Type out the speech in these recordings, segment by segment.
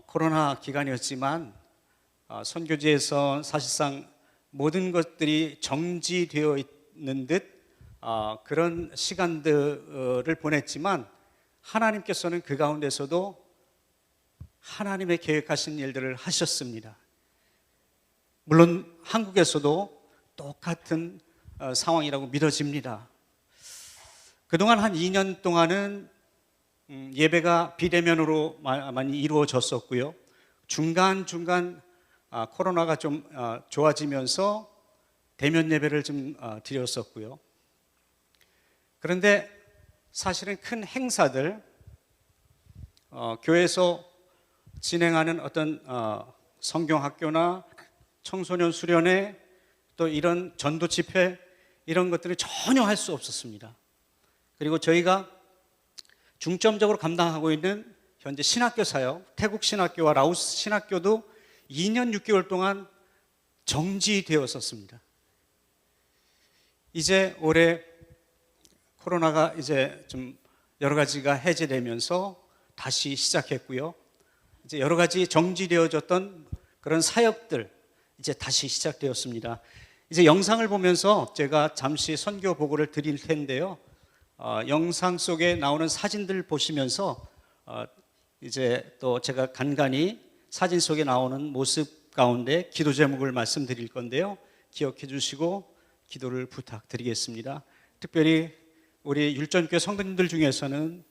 코로나 기간이었지만 선교지에서 사실상 모든 것들이 정지되어 있는 듯 그런 시간들을 보냈지만 하나님께서는 그 가운데서도 하나님의 계획하신 일들을 하셨습니다. 물론 한국에서도 똑같은 상황이라고 믿어집니다. 그동안 한 2년 동안은 예배가 비대면으로 많이 이루어졌었고요. 중간중간 코로나가 좀 좋아지면서 대면 예배를 좀 드렸었고요. 그런데 사실은 큰 행사들, 교회에서 진행하는 어떤 성경학교나 청소년 수련회, 또 이런 전도 집회, 이런 것들을 전혀 할 수 없었습니다. 그리고 저희가 중점적으로 감당하고 있는 현재 신학교 사역, 태국 신학교와 라오스 신학교도 2년 6개월 동안 정지되었었습니다. 이제 올해 코로나가 이제 좀 여러 가지가 해제되면서 다시 시작했고요. 이제 여러 가지 정지되어졌던 그런 사역들 이제 다시 시작되었습니다. 이제 영상을 보면서 제가 잠시 선교 보고를 드릴 텐데요. 영상 속에 나오는 사진들 보시면서 이제 또 제가 간간히 사진 속에 나오는 모습 가운데 기도 제목을 말씀드릴 건데요. 기억해 주시고 기도를 부탁드리겠습니다. 특별히 우리 율전교회 성도님들 중에서는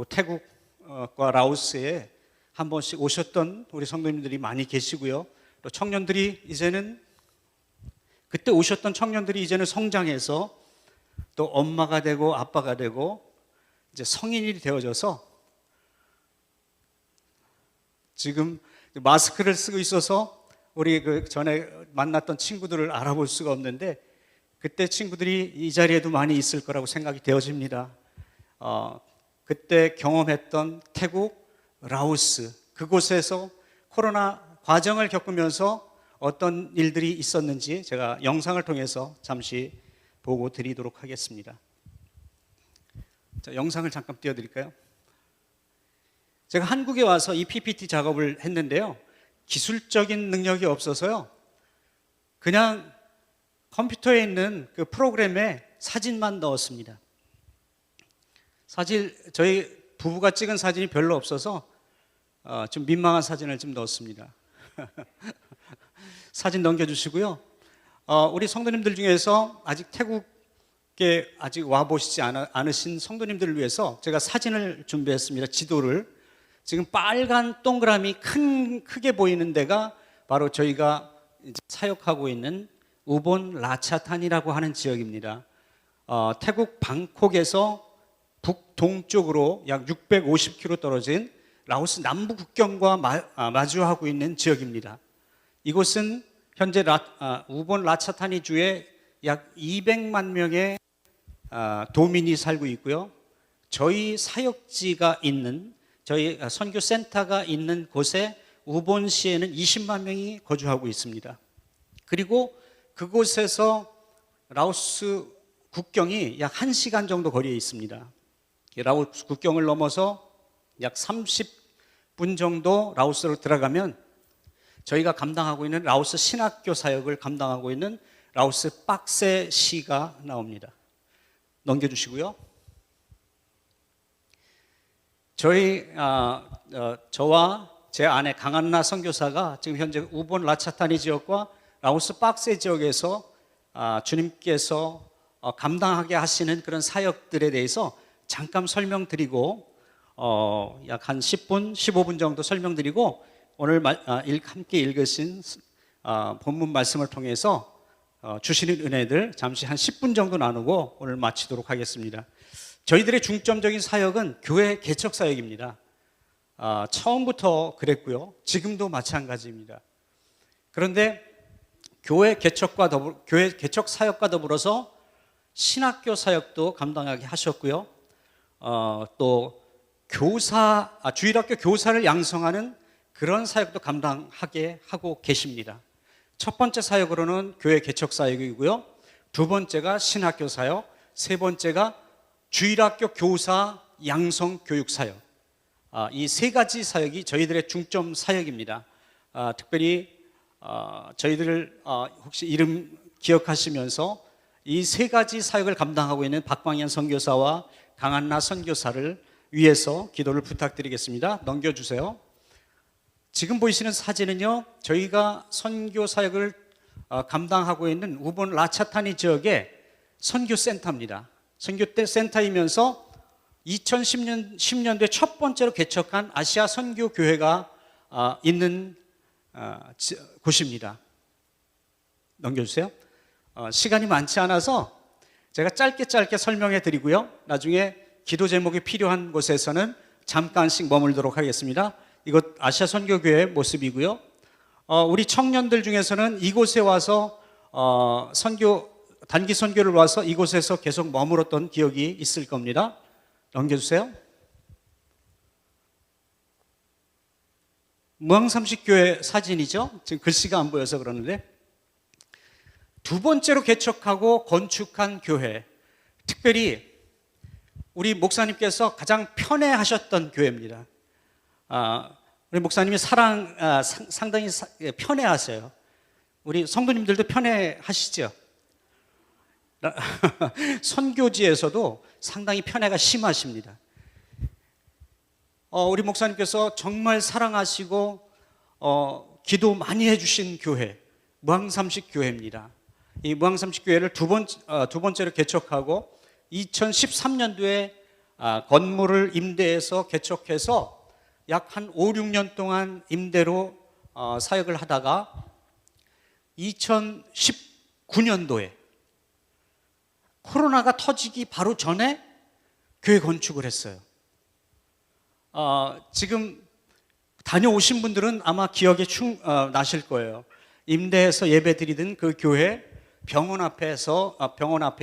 태국과 라오스에 한 번씩 오셨던 우리 성도님들이 많이 계시고요. 또 청년들이 이제는 그때 오셨던 청년들이 이제는 성장해서 또 엄마가 되고 아빠가 되고 이제 성인이 되어져서 지금 마스크를 쓰고 있어서 우리 그 전에 만났던 친구들을 알아볼 수가 없는데 그때 친구들이 이 자리에도 많이 있을 거라고 생각이 되어집니다. 그때 경험했던 태국, 라오스 그곳에서 코로나 과정을 겪으면서 어떤 일들이 있었는지 제가 영상을 통해서 잠시 보고 드리도록 하겠습니다. 자, 영상을 잠깐 띄워드릴까요? 제가 한국에 와서 이 PPT 작업을 했는데요. 기술적인 능력이 없어서요. 그냥 컴퓨터에 있는 그 프로그램에 사진만 넣었습니다. 사실 저희 부부가 찍은 사진이 별로 없어서 좀 민망한 사진을 좀 넣었습니다. 사진 넘겨주시고요. 우리 성도님들 중에서 아직 태국에 아직 와보시지 않으신 성도님들을 위해서 제가 사진을 준비했습니다. 지도를. 지금 빨간 동그라미 크게 보이는 데가 바로 저희가 이제 사역하고 있는 우본 라차탄이라고 하는 지역입니다. 태국 방콕에서 북동쪽으로 약 650km 떨어진 라오스 남부 국경과 마주하고 있는 지역입니다. 이곳은 현재 우본 라차타니 주에 약 200만 명의 도민이 살고 있고요. 저희 사역지가 있는 저희 선교센터가 있는 곳에 우본시에는 20만 명이 거주하고 있습니다. 그리고 그곳에서 라오스 국경이 약 1시간 정도 거리에 있습니다. 라오스 국경을 넘어서 약 30분 정도 라오스로 들어가면 저희가 감당하고 있는 라오스 신학교 사역을 감당하고 있는 라오스 빡세시가 나옵니다. 넘겨주시고요. 저와 제 아내 강한나 선교사가 지금 현재 우본 라차타니 지역과 라오스 빡세 지역에서 주님께서 감당하게 하시는 그런 사역들에 대해서 잠깐 설명드리고 약 한 10분, 15분 정도 설명드리고 오늘 함께 읽으신 본문 말씀을 통해서 주시는 은혜들 잠시 한 10분 정도 나누고 오늘 마치도록 하겠습니다. 저희들의 중점적인 사역은 교회 개척 사역입니다. 처음부터 그랬고요. 지금도 마찬가지입니다. 그런데 교회 개척 사역과 더불어서 신학교 사역도 감당하게 하셨고요. 또 주일학교 교사를 양성하는 그런 사역도 감당하게 하고 계십니다. 첫 번째 사역으로는 교회 개척 사역이고요. 두 번째가 신학교 사역, 세 번째가 주일학교 교사 양성 교육 사역. 이 세 가지 사역이 저희들의 중점 사역입니다. 특별히 저희들 혹시 이름 기억하시면서 이 세 가지 사역을 감당하고 있는 박광현 선교사와 강한나 선교사를 위해서 기도를 부탁드리겠습니다. 넘겨주세요. 지금 보이시는 사진은요, 저희가 선교 사역을 감당하고 있는 우본 라차타니 지역의 선교센터입니다. 선교센터이면서 2010년도에 첫 번째로 개척한 아시아 선교교회가 있는 곳입니다. 넘겨주세요. 시간이 많지 않아서 제가 짧게 설명해 드리고요, 나중에 기도 제목이 필요한 곳에서는 잠깐씩 머물도록 하겠습니다. 이곳 아시아 선교교회의 모습이고요, 우리 청년들 중에서는 이곳에 와서 단기 선교를 와서 이곳에서 계속 머물렀던 기억이 있을 겁니다. 넘겨주세요. 무항삼식교회 사진이죠. 지금 글씨가 안 보여서 그러는데, 두 번째로 개척하고 건축한 교회, 특별히 우리 목사님께서 가장 편애하셨던 교회입니다. 우리 목사님이 상당히 편애하세요. 우리 성도님들도 편애하시죠? 선교지에서도 상당히 편애가 심하십니다. 우리 목사님께서 정말 사랑하시고 기도 많이 해주신 교회, 무항삼식 교회입니다. 이 무항삼식 교회를 두 번째로 개척하고 2013년도에 건물을 임대해서 개척해서 약 한 5, 6년 동안 임대로 사역을 하다가 2019년도에 코로나가 터지기 바로 전에 교회 건축을 했어요. 지금 다녀오신 분들은 아마 기억에 나실 거예요. 임대해서 예배드리던 그 교회, 병원 앞에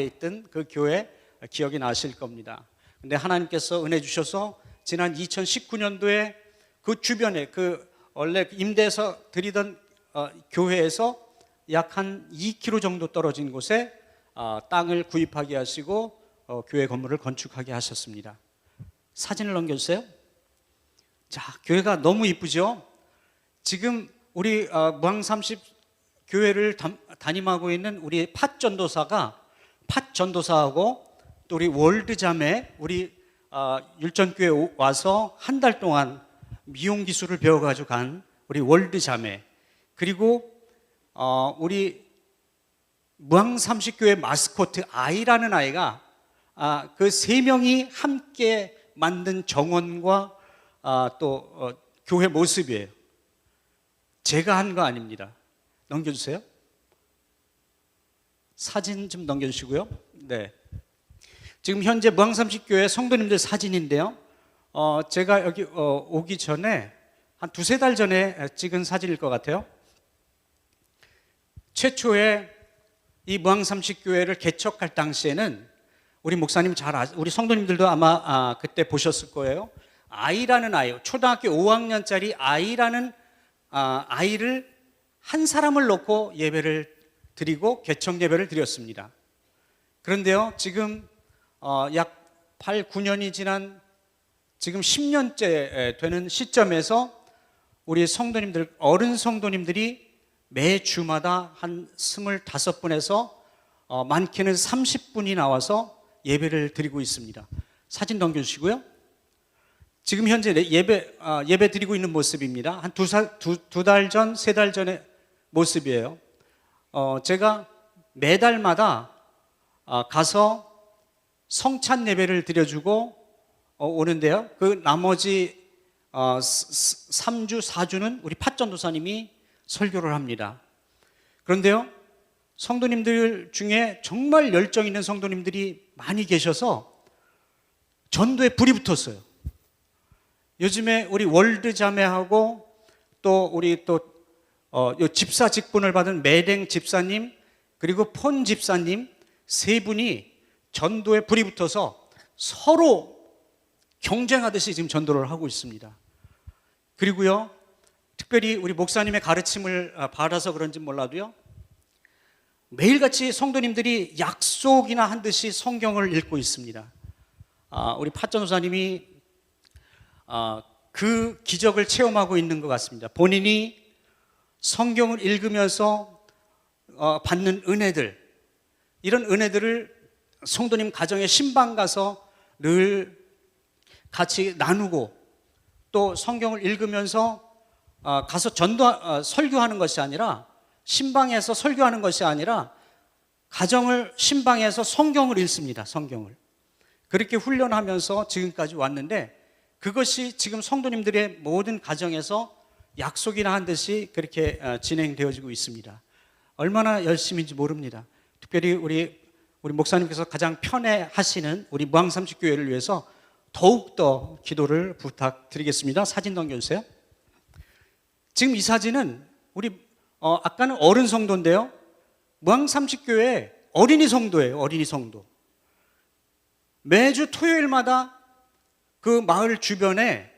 있던 그 교회 기억이 나실 겁니다. 근데 하나님께서 은혜 주셔서 지난 2019년도에 그 주변에 원래 임대해서 드리던 교회에서 약 한 2km 정도 떨어진 곳에 땅을 구입하게 하시고 교회 건물을 건축하게 하셨습니다. 사진을 넘겨주세요. 자, 교회가 너무 이쁘죠? 지금 우리 무항삼십 교회를 담임하고 있는 우리 팥전도사하고 또 우리 월드자매, 우리 율전교회 와서 한 달 동안 미용 기술을 배워가지고 간 우리 월드자매, 그리고 우리 무항삼식교회 마스코트 아이라는 아이가 그 세 명이 함께 만든 정원과 또 교회 모습이에요. 제가 한 거 아닙니다. 넘겨주세요. 사진 좀 넘겨주시고요. 네. 지금 현재 무항삼식교회 성도님들 사진인데요, 제가 여기 오기 전에 한 두세 달 전에 찍은 사진일 것 같아요. 최초에 이 무항삼식교회를 개척할 당시에는 우리 목사님 우리 성도님들도 아마 그때 보셨을 거예요. 아이라는 아이, 초등학교 5학년짜리 아이를 한 사람을 놓고 예배를 드리고 개척 예배를 드렸습니다. 그런데요, 지금 약 8, 9년이 지난 지금 10년째 되는 시점에서 우리 성도님들, 어른 성도님들이 매 주마다 한 25분에서 많게는 30분이 나와서 예배를 드리고 있습니다. 사진 넘겨주시고요. 지금 현재 예배 드리고 있는 모습입니다. 한 두 달 전, 세 달 전의 모습이에요. 제가 매달마다 가서 성찬 예배를 드려주고 오는데요, 그 나머지 3주, 4주는 우리 팥전도사님이 설교를 합니다. 그런데요, 성도님들 중에 정말 열정 있는 성도님들이 많이 계셔서 전도에 불이 붙었어요. 요즘에 우리 월드 자매하고 또 우리 집사 직분을 받은 매댕 집사님, 그리고 폰 집사님 세 분이 전도에 불이 붙어서 서로 경쟁하듯이 지금 전도를 하고 있습니다. 그리고요, 특별히 우리 목사님의 가르침을 받아서 그런지 몰라도요, 매일같이 성도님들이 약속이나 한 듯이 성경을 읽고 있습니다. 우리 팥전도사님이 그 기적을 체험하고 있는 것 같습니다. 본인이 성경을 읽으면서 받는 은혜들, 이런 은혜들을 성도님 가정에 신방 가서 늘 같이 나누고, 또 성경을 읽으면서 가서 설교하는 것이 아니라, 신방에서 설교하는 것이 아니라 가정을 신방에서 성경을 읽습니다. 성경을 그렇게 훈련하면서 지금까지 왔는데, 그것이 지금 성도님들의 모든 가정에서 약속이나 한 듯이 그렇게 진행되어지고 있습니다. 얼마나 열심인지 모릅니다. 특별히 우리 목사님께서 가장 편애하시는 우리 무항삼십교회를 위해서 더욱더 기도를 부탁드리겠습니다. 사진 넘겨주세요. 지금 이 사진은 아까는 어른 성도인데요, 무항삼십교회 어린이 성도예요. 어린이 성도. 매주 토요일마다 그 마을 주변에,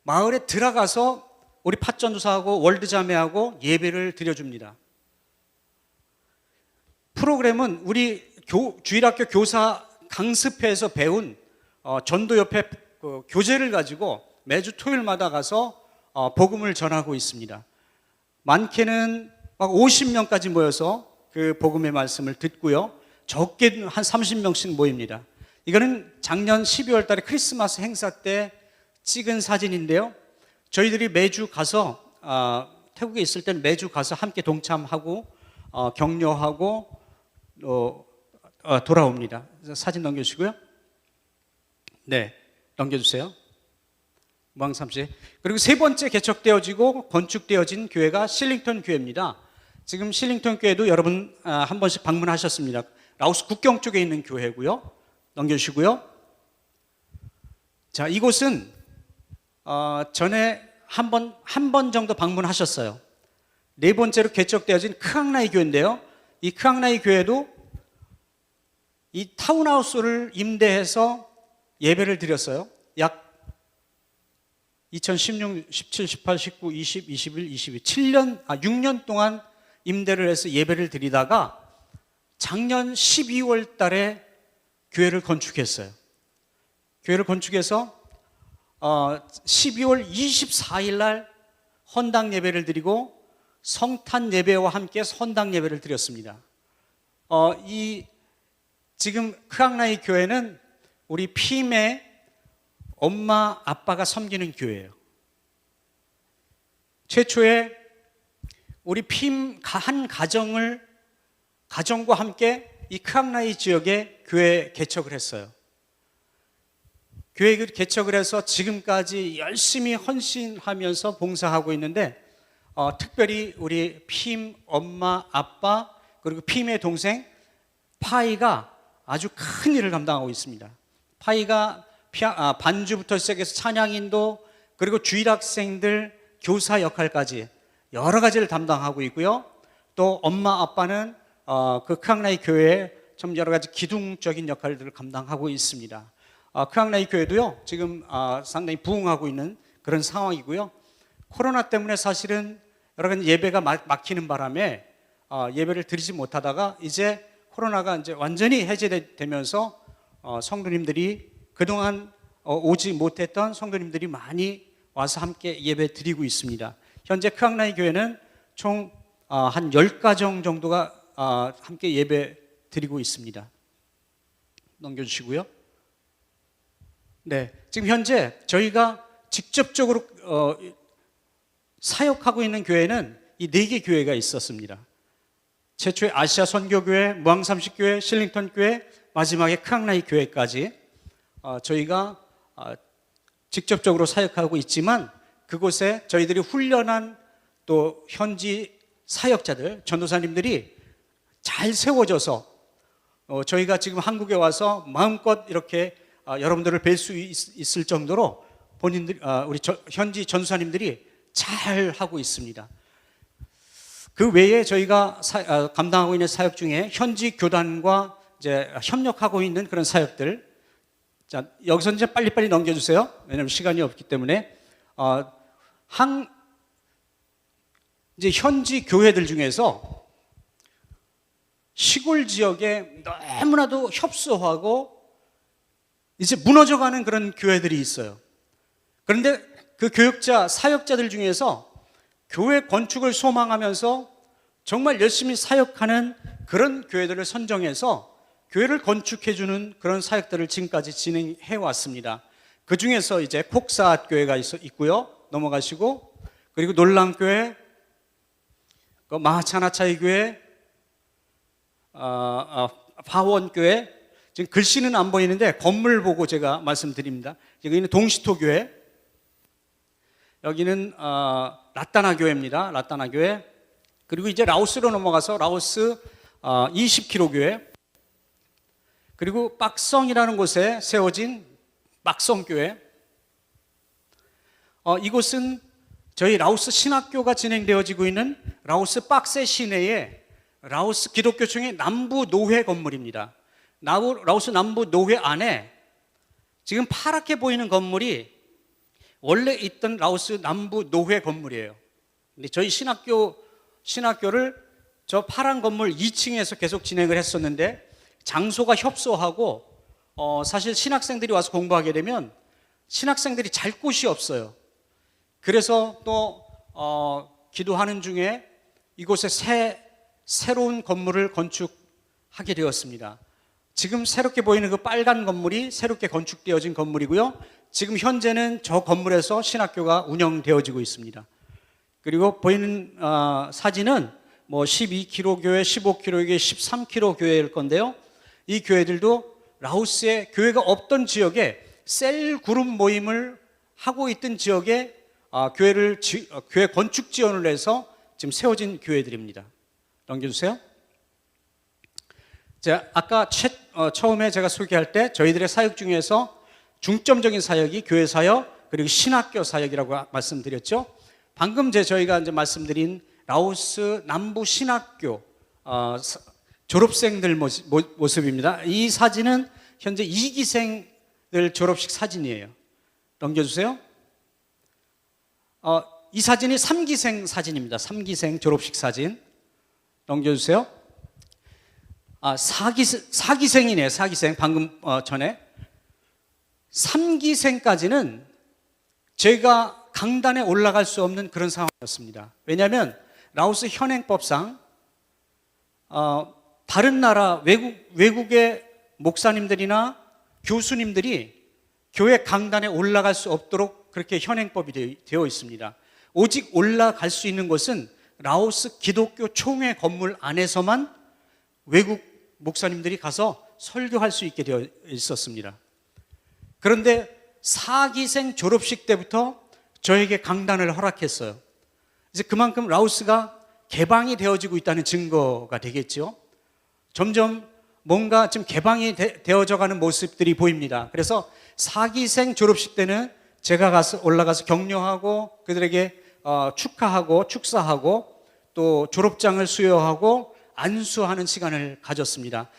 마을에 들어가서 우리 팥전도사하고 월드자매하고 예배를 드려줍니다. 프로그램은 우리 주일학교 교사 강습회에서 배운 전도협회 교재를 가지고 매주 토요일마다 가서 복음을 전하고 있습니다. 많게는 막 50명까지 모여서 그 복음의 말씀을 듣고요, 적게는 한 30명씩 모입니다. 이거는 작년 12월 달에 크리스마스 행사 때 찍은 사진인데요, 저희들이 매주 가서 태국에 있을 때는 매주 가서 함께 동참하고 격려하고 돌아옵니다. 사진 넘겨주시고요. 네, 넘겨주세요. 무항삼십. 그리고 세 번째 개척되어지고 건축되어진 교회가 실링턴 교회입니다. 지금 실링턴 교회도 여러분 한 번씩 방문하셨습니다. 라오스 국경 쪽에 있는 교회고요. 넘겨주시고요. 자, 이곳은 전에 한 번 정도 방문하셨어요. 네 번째로 개척되어진 크앙라이 교회인데요, 이 크앙라이 교회도 이 타운하우스를 임대해서 예배를 드렸어요. 약 2016, 17, 18, 19, 20, 21, 22, 6년 동안 임대를 해서 예배를 드리다가 작년 12월 달에 교회를 건축했어요. 교회를 건축해서 12월 24일 날 헌당 예배를 드리고 성탄 예배와 함께 헌당 예배를 드렸습니다. 지금 크앙라이 교회는 우리 핌의 엄마 아빠가 섬기는 교회예요. 최초에 우리 핌 한 가정과 함께 이 크앙라이 지역에 교회 개척을 했어요. 교회 개척을 해서 지금까지 열심히 헌신하면서 봉사하고 있는데, 특별히 우리 핌 엄마 아빠 그리고 핌의 동생 파이가 아주 큰 일을 감당하고 있습니다. 파이가 반주부터 시작해서 찬양인도, 그리고 주일학생들 교사 역할까지 여러 가지를 담당하고 있고요. 또 엄마 아빠는 그 크앙라이 교회에 좀 여러 가지 기둥적인 역할들을 감당하고 있습니다. 크앙라이 교회도요, 지금 상당히 부흥하고 있는 그런 상황이고요. 코로나 때문에 사실은 여러 가지 예배가 막히는 바람에 예배를 드리지 못하다가 이제 코로나가 이제 완전히 해제되면서 성도님들이 그동안 오지 못했던 성도님들이 많이 와서 함께 예배 드리고 있습니다. 현재 크앙라이 교회는 총 한 10가정 정도가 함께 예배 드리고 있습니다. 넘겨주시고요. 네, 지금 현재 저희가 직접적으로 사역하고 있는 교회는 이 4개 교회가 있었습니다. 최초의 아시아 선교교회, 무항삼십교회, 실링턴 교회, 마지막에 크앙라이 교회까지 저희가 직접적으로 사역하고 있지만, 그곳에 저희들이 훈련한 또 현지 사역자들, 전도사님들이 잘 세워져서 저희가 지금 한국에 와서 마음껏 이렇게 여러분들을 뵐 수 있을 정도로 우리 현지 전도사님들이 잘 하고 있습니다. 그 외에 저희가 감당하고 있는 사역 중에 현지 교단과 이제 협력하고 있는 그런 사역들. 자, 여기서 이제 빨리빨리 넘겨주세요. 왜냐하면 시간이 없기 때문에. 이제 현지 교회들 중에서 시골 지역에 너무나도 협소하고 이제 무너져가는 그런 교회들이 있어요. 그런데 그 교육자, 사역자들 중에서 교회 건축을 소망하면서 정말 열심히 사역하는 그런 교회들을 선정해서 교회를 건축해주는 그런 사역들을 지금까지 진행해 왔습니다. 그 중에서 이제 폭사앗 교회가 있고요. 넘어가시고, 그리고 놀랑교회, 마하차나차이 교회, 화원교회. 지금 글씨는 안 보이는데 건물 보고 제가 말씀드립니다. 여기는 동시토 교회, 여기는 라따나 교회입니다. 라따나 교회. 그리고 이제 라오스로 넘어가서 라오스 20km 교회, 그리고 빡성이라는 곳에 세워진 빡성교회. 이곳은 저희 라오스 신학교가 진행되어지고 있는 라오스 빡세 시내의 라오스 기독교청의 남부 노회 건물입니다. 라오스 남부 노회 안에 지금 파랗게 보이는 건물이 원래 있던 라오스 남부 노회 건물이에요. 근데 저희 신학교를 저 파란 건물 2층에서 계속 진행을 했었는데 장소가 협소하고 사실 신학생들이 와서 공부하게 되면 신학생들이 잘 곳이 없어요. 그래서 또 기도하는 중에 이곳에 새로운 건물을 건축하게 되었습니다. 지금 새롭게 보이는 그 빨간 건물이 새롭게 건축되어진 건물이고요. 지금 현재는 저 건물에서 신학교가 운영되어지고 있습니다. 그리고 보이는 사진은 뭐 12km 교회, 15km 교회, 13km 교회일 건데요. 이 교회들도 라오스에 교회가 없던 지역에 셀 그룹 모임을 하고 있던 지역에 교회 건축 지원을 해서 지금 세워진 교회들입니다. 넘겨주세요. 자, 아까 처음에 제가 소개할 때 저희들의 사역 중에서 중점적인 사역이 교회 사역 그리고 신학교 사역이라고 말씀드렸죠. 방금 저희가 이제 말씀드린 라오스 남부 신학교 졸업생들 모습입니다. 이 사진은 현재 2기생들 졸업식 사진이에요. 넘겨주세요. 이 사진이 3기생 사진입니다. 3기생 졸업식 사진. 넘겨주세요. 4기생이네요. 4기생 방금 전에. 3기생까지는 제가 강단에 올라갈 수 없는 그런 상황이었습니다. 왜냐하면 라오스 현행법상 다른 나라 외국의 목사님들이나 교수님들이 교회 강단에 올라갈 수 없도록 그렇게 현행법이 되어 있습니다. 오직 올라갈 수 있는 것은 라오스 기독교 총회 건물 안에서만 외국 목사님들이 가서 설교할 수 있게 되어 있었습니다. 그런데 4기생 졸업식 때부터 저에게 강단을 허락했어요. 이제 그만큼 라오스가 개방이 되어지고 있다는 증거가 되겠죠. 점점 뭔가 지금 개방이 되어져 가는 모습들이 보입니다. 그래서 4기생 졸업식 때는 제가 올라가서 격려하고 그들에게 축하하고 축사하고 또 졸업장을 수여하고 안수하는 시간을 가졌습니다.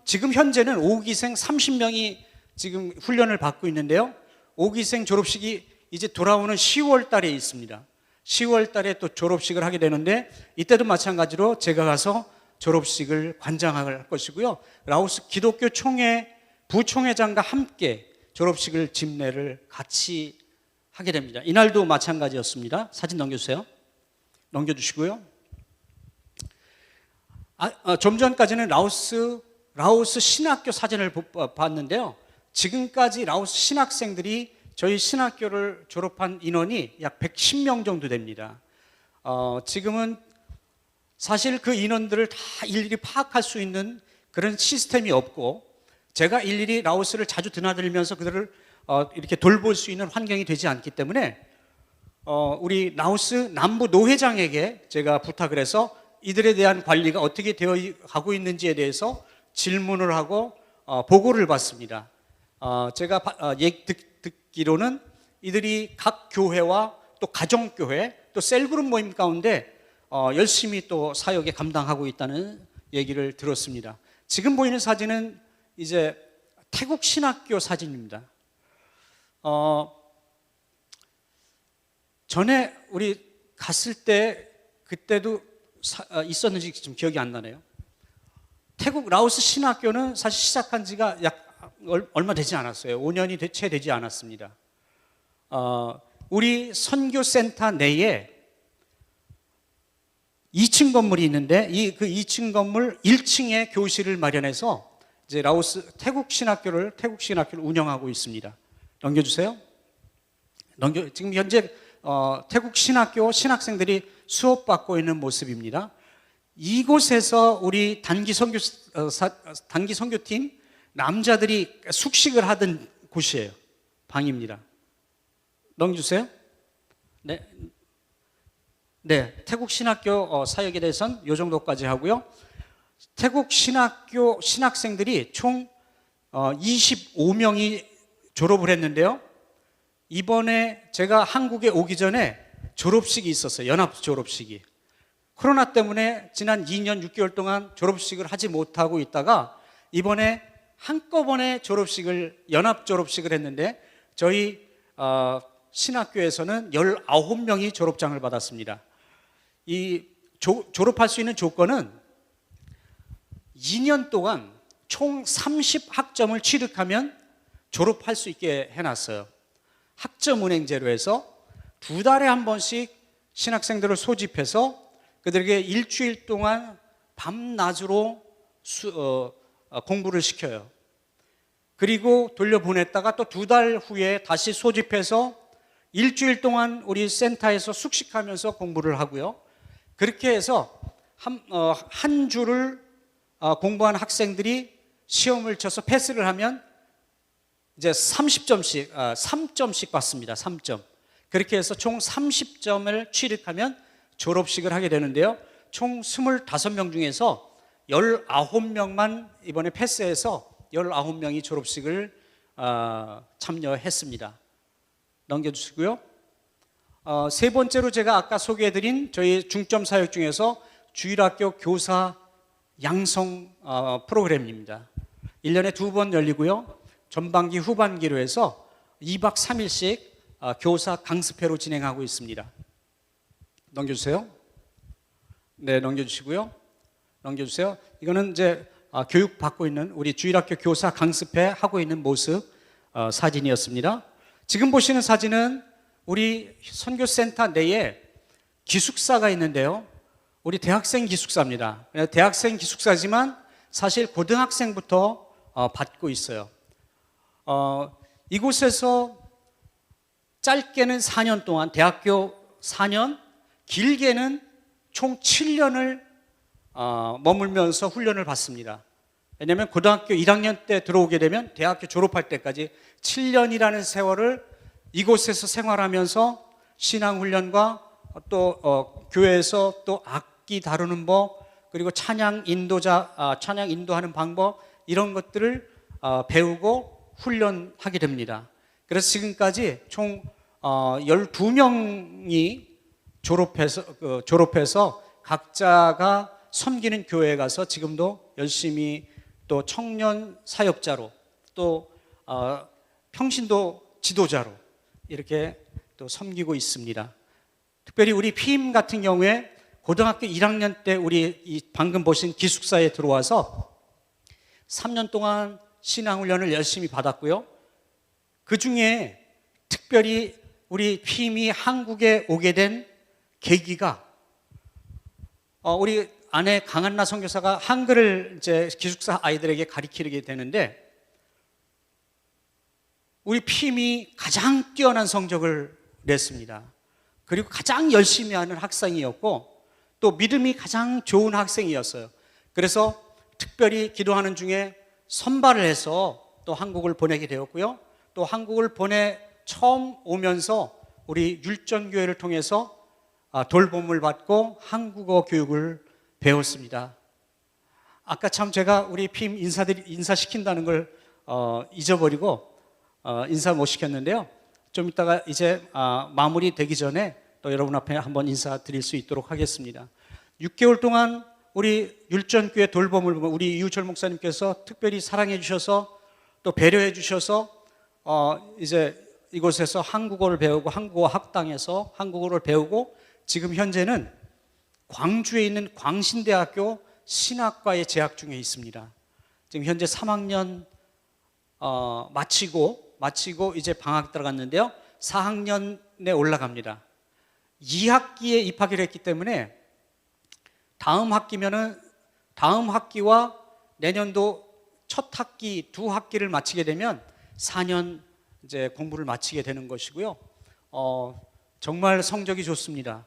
지금 현재는 5기생 30명이 지금 훈련을 받고 있는데요. 5기생 졸업식이 이제 돌아오는 10월 달에 있습니다. 10월 달에 또 졸업식을 하게 되는데 이때도 마찬가지로 제가 가서 졸업식을 관장할 것이고요. 라오스 기독교 총회 부총회장과 함께 졸업식을 집례를 같이 하게 됩니다. 이날도 마찬가지였습니다. 사진 넘겨주세요. 넘겨주시고요. 좀 전까지는 라오스 신학교 사진을 봤는데요. 지금까지 라오스 신학생들이 저희 신학교를 졸업한 인원이 약 110명 정도 됩니다. 지금은 사실 그 인원들을 다 일일이 파악할 수 있는 그런 시스템이 없고 제가 일일이 라오스를 자주 드나들면서 그들을 이렇게 돌볼 수 있는 환경이 되지 않기 때문에 우리 라오스 남부 노회장에게 제가 부탁을 해서 이들에 대한 관리가 어떻게 되어 가고 있는지에 대해서 질문을 하고 보고를 받습니다. 제가 듣기로는 이들이 각 교회와 또 가정교회 또 셀그룹 모임 가운데 열심히 또 사역에 감당하고 있다는 얘기를 들었습니다. 지금 보이는 사진은 이제 태국 신학교 사진입니다. 전에 우리 갔을 때 그때도 있었는지 좀 기억이 안 나네요. 태국 라오스 신학교는 사실 시작한 지가 약 얼마 되지 않았어요. 5년이 채 되지 않았습니다. 우리 선교센터 내에 2층 건물이 있는데 그 2층 건물 1층에 교실을 마련해서 이제 태국 신학교를 운영하고 있습니다. 넘겨주세요. 지금 현재 태국 신학교 신학생들이 수업받고 있는 모습입니다. 이곳에서 우리 단기 선교팀 남자들이 숙식을 하던 곳이에요. 방입니다. 넘겨주세요. 네, 태국 신학교 사역에 대해서는 이 정도까지 하고요. 태국 신학교 신학생들이 총 25명이 졸업을 했는데요. 이번에 제가 한국에 오기 전에 졸업식이 있었어요. 연합 졸업식이. 코로나 때문에 지난 2년 6개월 동안 졸업식을 하지 못하고 있다가 이번에 한꺼번에 연합 졸업식을 했는데 저희 신학교에서는 19명이 졸업장을 받았습니다. 이 졸업할 수 있는 조건은 2년 동안 총 30학점을 취득하면 졸업할 수 있게 해놨어요. 학점은행제로 해서 2달에 한 번씩 신학생들을 소집해서 그들에게 일주일 동안 밤낮으로 공부를 시켜요. 그리고 돌려보냈다가 또 2달 후에 다시 소집해서 일주일 동안 우리 센터에서 숙식하면서 공부를 하고요. 그렇게 해서 한 주를 공부한 학생들이 시험을 쳐서 패스를 하면 이제 30점씩, 3점씩 받습니다. 3점. 그렇게 해서 총 30점을 취득하면 졸업식을 하게 되는데요. 총 25명 중에서 19명만 이번에 패스해서 19명이 졸업식을 참여했습니다. 넘겨주시고요. 세 번째로 제가 아까 소개해드린 저희 중점 사역 중에서 주일학교 교사 양성 프로그램입니다. 1년에 2번 열리고요. 전반기 후반기로 해서 2박 3일씩 교사 강습회로 진행하고 있습니다. 넘겨주세요. 네, 넘겨주시고요. 넘겨주세요. 이거는 이제 교육 받고 있는 우리 주일학교 교사 강습회 하고 있는 모습 사진이었습니다. 지금 보시는 사진은 우리 선교센터 내에 기숙사가 있는데요. 우리 대학생 기숙사입니다. 대학생 기숙사지만 사실 고등학생부터 받고 있어요. 이곳에서 짧게는 4년 동안 대학교 4년, 길게는 총 7년을 머물면서 훈련을 받습니다. 왜냐하면 고등학교 1학년 때 들어오게 되면 대학교 졸업할 때까지 7년이라는 세월을 이곳에서 생활하면서 신앙훈련과 또 교회에서 또 악기 다루는 법, 그리고 찬양 인도하는 방법, 이런 것들을 배우고 훈련하게 됩니다. 그래서 지금까지 총 12명이 졸업해서 각자가 섬기는 교회에 가서 지금도 열심히 또 청년 사역자로 또 평신도 지도자로 이렇게 또 섬기고 있습니다. 특별히 우리 피임 같은 경우에 고등학교 1학년 때 우리 방금 보신 기숙사에 들어와서 3년 동안 신앙훈련을 열심히 받았고요. 그 중에 특별히 우리 피임이 한국에 오게 된 계기가 우리 아내 강한나 선교사가 한글을 이제 기숙사 아이들에게 가르치게 되는데 우리 피임이 가장 뛰어난 성적을 냈습니다. 그리고 가장 열심히 하는 학생이었고 또 믿음이 가장 좋은 학생이었어요. 그래서 특별히 기도하는 중에 선발을 해서 또 한국을 보내게 되었고요. 또 한국을 처음 오면서 우리 율전교회를 통해서 돌봄을 받고 한국어 교육을 배웠습니다. 아까 참 제가 우리 피임 인사시킨다는 걸 잊어버리고 인사 못 시켰는데요. 좀 이따가 이제 마무리 되기 전에 또 여러분 앞에 한번 인사드릴 수 있도록 하겠습니다. 6개월 동안 우리 율전교회 돌봄을 우리 이우철 목사님께서 특별히 사랑해 주셔서 또 배려해 주셔서 이제 이곳에서 한국어를 배우고 한국어 학당에서 한국어를 배우고 지금 현재는 광주에 있는 광신대학교 신학과에 재학 중에 있습니다. 지금 현재 3학년 마치고 이제 방학 들어갔는데요. 4학년 내년에 올라갑니다. 2학기에 입학을 했기 때문에 다음 학기와 내년도 첫 학기, 두 학기를 마치게 되면 4년 이제 공부를 마치게 되는 것이고요. 정말 성적이 좋습니다.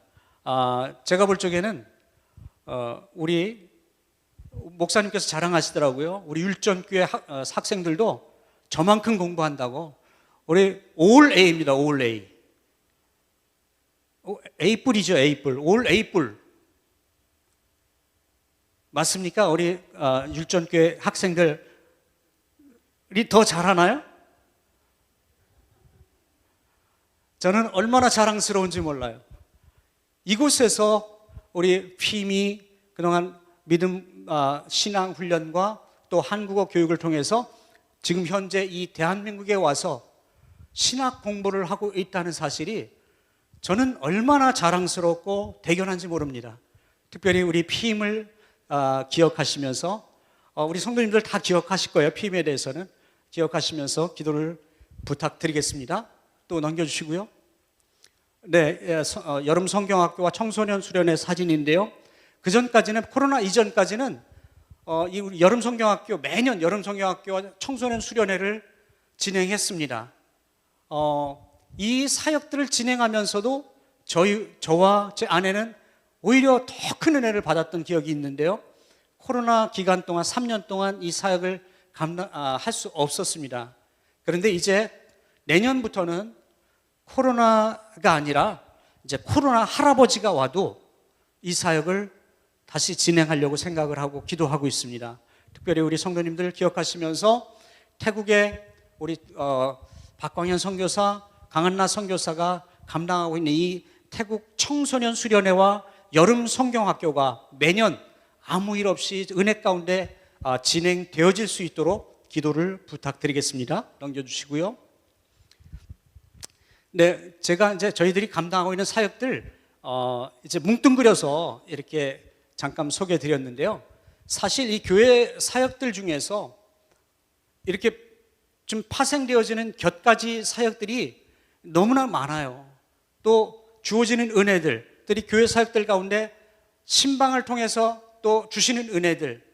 제가 볼 적에는 우리 목사님께서 자랑하시더라고요. 우리 율전교회 학생들도 저만큼 공부한다고. 우리 올 A입니다. 올 A. A뿔이죠. A뿔. 올 A뿔. 맞습니까? 우리 율전교회 학생들이 더 잘하나요? 저는 얼마나 자랑스러운지 몰라요. 이곳에서 우리 피임이 그동안 믿음 신앙 훈련과 또 한국어 교육을 통해서 지금 현재 이 대한민국에 와서 신학 공부를 하고 있다는 사실이 저는 얼마나 자랑스럽고 대견한지 모릅니다. 특별히 우리 피임을 기억하시면서 우리 성도님들 다 기억하실 거예요. 피임에 대해서는 기억하시면서 기도를 부탁드리겠습니다. 또 넘겨주시고요. 네, 여름 성경학교와 청소년 수련회 사진인데요. 그 전까지는, 코로나 이전까지는 이 우리 여름 성경학교, 매년 여름 성경학교와 청소년 수련회를 진행했습니다. 이 사역들을 진행하면서도 저와 제 아내는 오히려 더 큰 은혜를 받았던 기억이 있는데요. 코로나 기간 동안 3년 동안 이 사역을 할 수 없었습니다. 그런데 이제 내년부터는 코로나가 아니라 이제 코로나 할아버지가 와도 이 사역을 다시 진행하려고 생각을 하고 기도하고 있습니다. 특별히 우리 성도님들 기억하시면서 태국의 우리 박광현 선교사, 강한나 선교사가 감당하고 있는 이 태국 청소년 수련회와 여름 성경학교가 매년 아무 일 없이 은혜 가운데 진행되어질 수 있도록 기도를 부탁드리겠습니다. 넘겨주시고요. 네, 제가 이제 저희들이 감당하고 있는 사역들 이제 뭉뚱그려서 이렇게 잠깐 소개해 드렸는데요. 사실 이 교회 사역들 중에서 이렇게 좀 파생되어지는 곁가지 사역들이 너무나 많아요. 또 주어지는 은혜들이 교회 사역들 가운데 신방을 통해서 또 주시는 은혜들,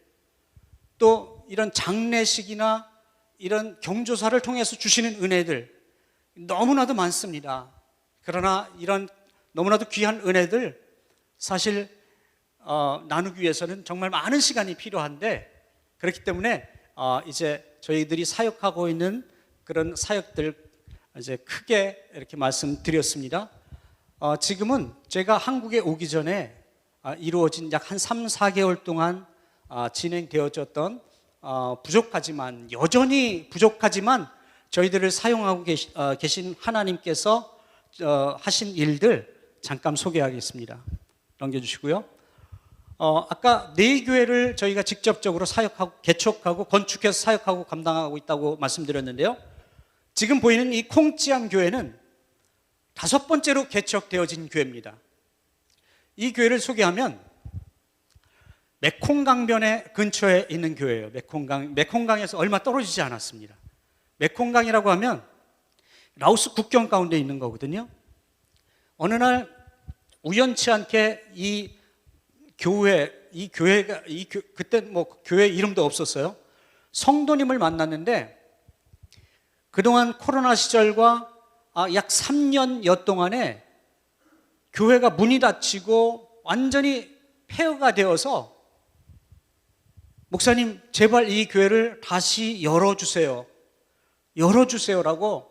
또 이런 장례식이나 이런 경조사를 통해서 주시는 은혜들 너무나도 많습니다. 그러나 이런 너무나도 귀한 은혜들 사실 나누기 위해서는 정말 많은 시간이 필요한데, 그렇기 때문에 이제 저희들이 사역하고 있는 그런 사역들 이제 크게 이렇게 말씀드렸습니다. 지금은 제가 한국에 오기 전에 이루어진 약 한 3, 4개월 동안 진행되어졌던 여전히 부족하지만 저희들을 사용하고 계신 하나님께서 하신 일들 잠깐 소개하겠습니다. 넘겨주시고요. 아까 네 교회를 저희가 직접적으로 사역하고 개척하고 건축해서 사역하고 감당하고 있다고 말씀드렸는데요. 지금 보이는 이 콩찌암 교회는 5번째로 개척되어진 교회입니다. 이 교회를 소개하면 메콩강변에 근처에 있는 교회예요. 메콩강에서 얼마 떨어지지 않았습니다. 메콩강이라고 하면 라오스 국경 가운데 있는 거거든요. 어느 날 우연치 않게 그때 뭐 교회 이름도 없었어요. 성도님을 만났는데 그동안 코로나 시절과 약 3년여 동안에 교회가 문이 닫히고 완전히 폐허가 되어서 목사님 제발 이 교회를 다시 열어주세요라고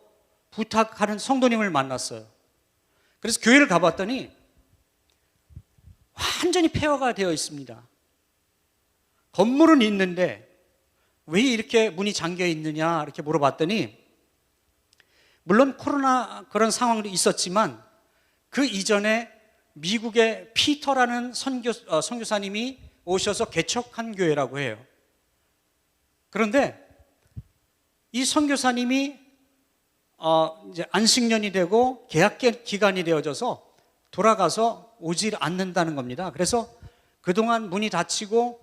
부탁하는 성도님을 만났어요. 그래서 교회를 가봤더니 완전히 폐허가 되어 있습니다. 건물은 있는데 왜 이렇게 문이 잠겨 있느냐 이렇게 물어봤더니, 물론 코로나 그런 상황도 있었지만 그 이전에 미국의 피터라는 선교사님이 오셔서 개척한 교회라고 해요. 그런데 이 선교사님이 이제 안식년이 되고 계약 기간이 되어져서 돌아가서 오질 않는다는 겁니다. 그래서 그동안 문이 닫히고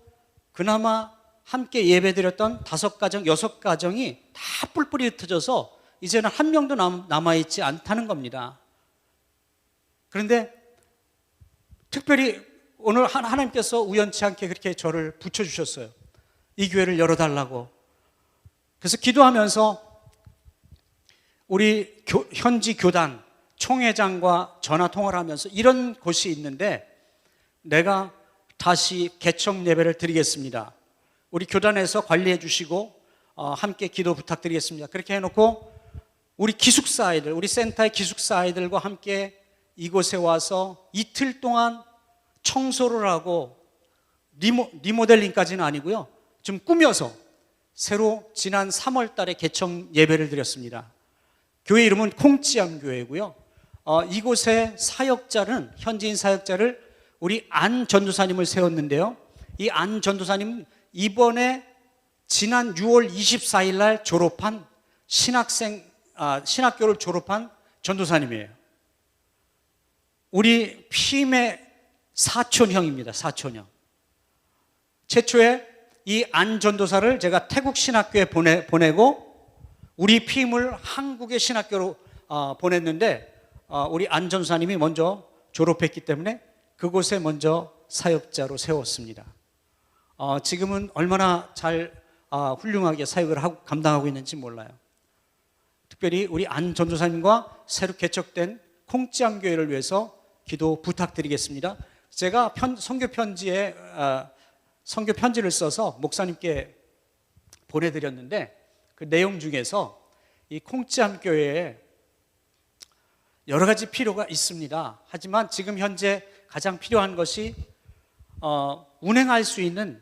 그나마 함께 예배드렸던 5가정, 6가정이 다 뿔뿔이 흩어져서 이제는 한 명도 남아있지 않다는 겁니다. 그런데 특별히 오늘 하나님께서 우연치 않게 그렇게 저를 붙여주셨어요. 이 교회를 열어달라고. 그래서 기도하면서 우리 현지 교단 총회장과 전화 통화를 하면서 이런 곳이 있는데 내가 다시 개청 예배를 드리겠습니다. 우리 교단에서 관리해 주시고 함께 기도 부탁드리겠습니다. 그렇게 해놓고 우리 기숙사 아이들, 우리 센터의 기숙사 아이들과 함께 이곳에 와서 이틀 동안 청소를 하고 리모델링까지는 아니고요, 좀 꾸며서 새로 지난 3월 달에 개청 예배를 드렸습니다. 교회 이름은 콩찌암 교회고요. 이곳의 사역자는, 현지인 사역자를 우리 안 전도사님을 세웠는데요. 이 안 전도사님 이번에 지난 6월 24일 날 졸업한 신학교를 졸업한 전도사님이에요. 우리 피임의 사촌형입니다. 사촌형. 최초에 이 안 전도사를 제가 태국 신학교에 보내고 우리 피임을 한국의 신학교로 보냈는데 우리 안 전도사님이 먼저 졸업했기 때문에 그곳에 먼저 사역자로 세웠습니다. 지금은 얼마나 잘 훌륭하게 사역을 감당하고 있는지 몰라요. 특별히 우리 안 전도사님과 새로 개척된 콩찌암 교회를 위해서 기도 부탁드리겠습니다. 제가 선교 편지를 써서 목사님께 보내드렸는데 그 내용 중에서 이 콩찌암 교회에 여러 가지 필요가 있습니다. 하지만 지금 현재 가장 필요한 것이 운행할 수 있는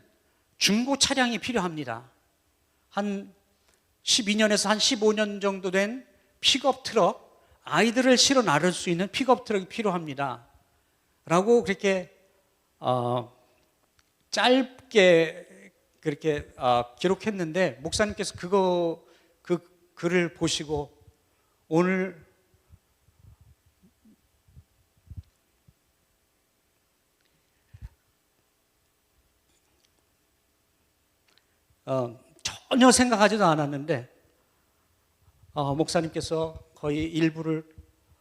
중고 차량이 필요합니다. 한 12년에서 한 15년 정도 된 픽업 트럭, 아이들을 실어 나를 수 있는 픽업 트럭이 필요합니다. 라고 그렇게 짧게 그렇게 기록했는데 목사님께서 그 글을 보시고 오늘 전혀 생각하지도 않았는데 목사님께서 거의 일부를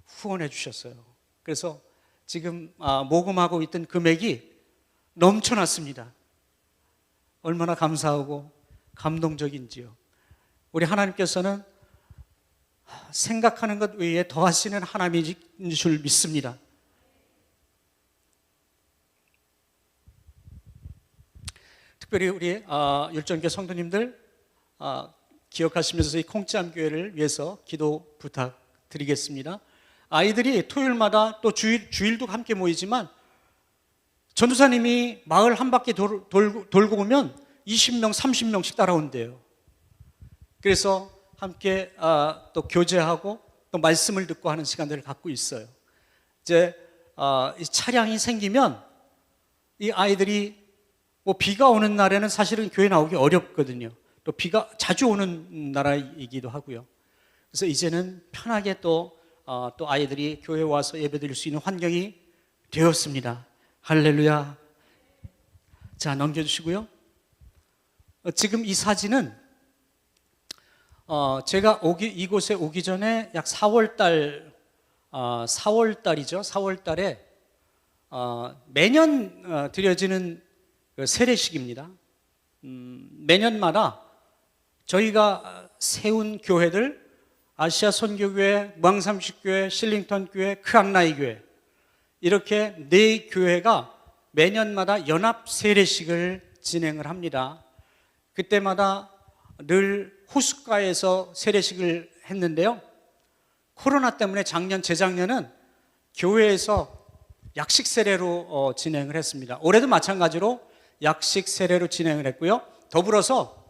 후원해 주셨어요. 그래서 지금 모금하고 있던 금액이 넘쳐났습니다. 얼마나 감사하고 감동적인지요. 우리 하나님께서는 생각하는 것 외에 더하시는 하나님인 줄 믿습니다. 특별히 우리 율전교 성도님들 기억하시면서 이 콩찌암 교회를 위해서 기도 부탁드리겠습니다. 아이들이 토요일마다 또 주일도 함께 모이지만 전도사님이 마을 한 바퀴 돌고 오면 20명, 30명씩 따라온대요. 그래서 함께 또 교제하고 또 말씀을 듣고 하는 시간들을 갖고 있어요. 이제 이 차량이 생기면 이 아이들이 비가 오는 날에는 사실은 교회 나오기 어렵거든요. 또 비가 자주 오는 나라이기도 하고요. 그래서 이제는 편하게 또 아이들이 교회에 와서 예배드릴 수 있는 환경이 되었습니다. 할렐루야. 자, 넘겨주시고요. 지금 이 사진은 제가 이곳에 오기 전에 약 4월달이죠. 4월달에 매년 드려지는 세례식입니다. 매년마다 저희가 세운 교회들, 아시아 선교교회, 무항삼식교회, 실링턴교회, 크악라이교회, 이렇게 4교회가 매년마다 연합 세례식을 진행을 합니다. 그때마다 늘 호숫가에서 세례식을 했는데요. 코로나 때문에 재작년은 교회에서 약식 세례로 진행을 했습니다. 올해도 마찬가지로 약식 세례로 진행을 했고요. 더불어서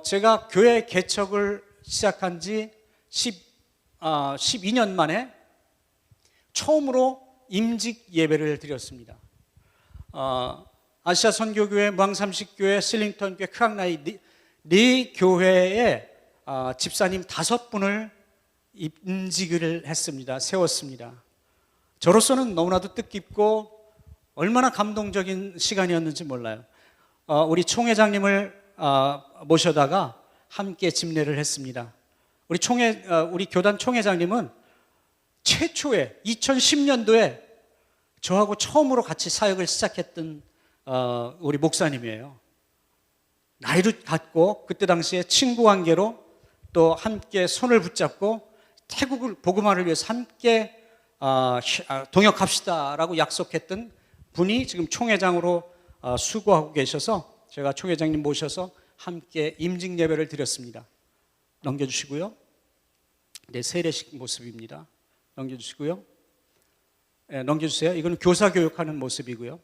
제가 교회 개척을 시작한 지 12년 만에 처음으로 임직 예배를 드렸습니다. 아시아 선교교회, 무항삼식교회, 실링턴교회, 크악라이 네 교회에 집사님 5분을 임직을 했습니다. 세웠습니다. 저로서는 너무나도 뜻깊고 얼마나 감동적인 시간이었는지 몰라요. 우리 총회장님을 모셔다가 함께 집례를 했습니다. 우리 교단 총회장님은 최초에 2010년도에 저하고 처음으로 같이 사역을 시작했던 우리 목사님이에요. 나이도 같고 그때 당시에 친구 관계로 또 함께 손을 붙잡고 태국을 복음화를 위해서 함께 동역합시다라고 약속했던 분이 지금 총회장으로 수고하고 계셔서 제가 총회장님 모셔서 함께 임직 예배를 드렸습니다. 넘겨주시고요. 네, 세례식 모습입니다. 넘겨주시고요. 네, 넘겨주세요. 이거는 교사 교육하는 모습이고요.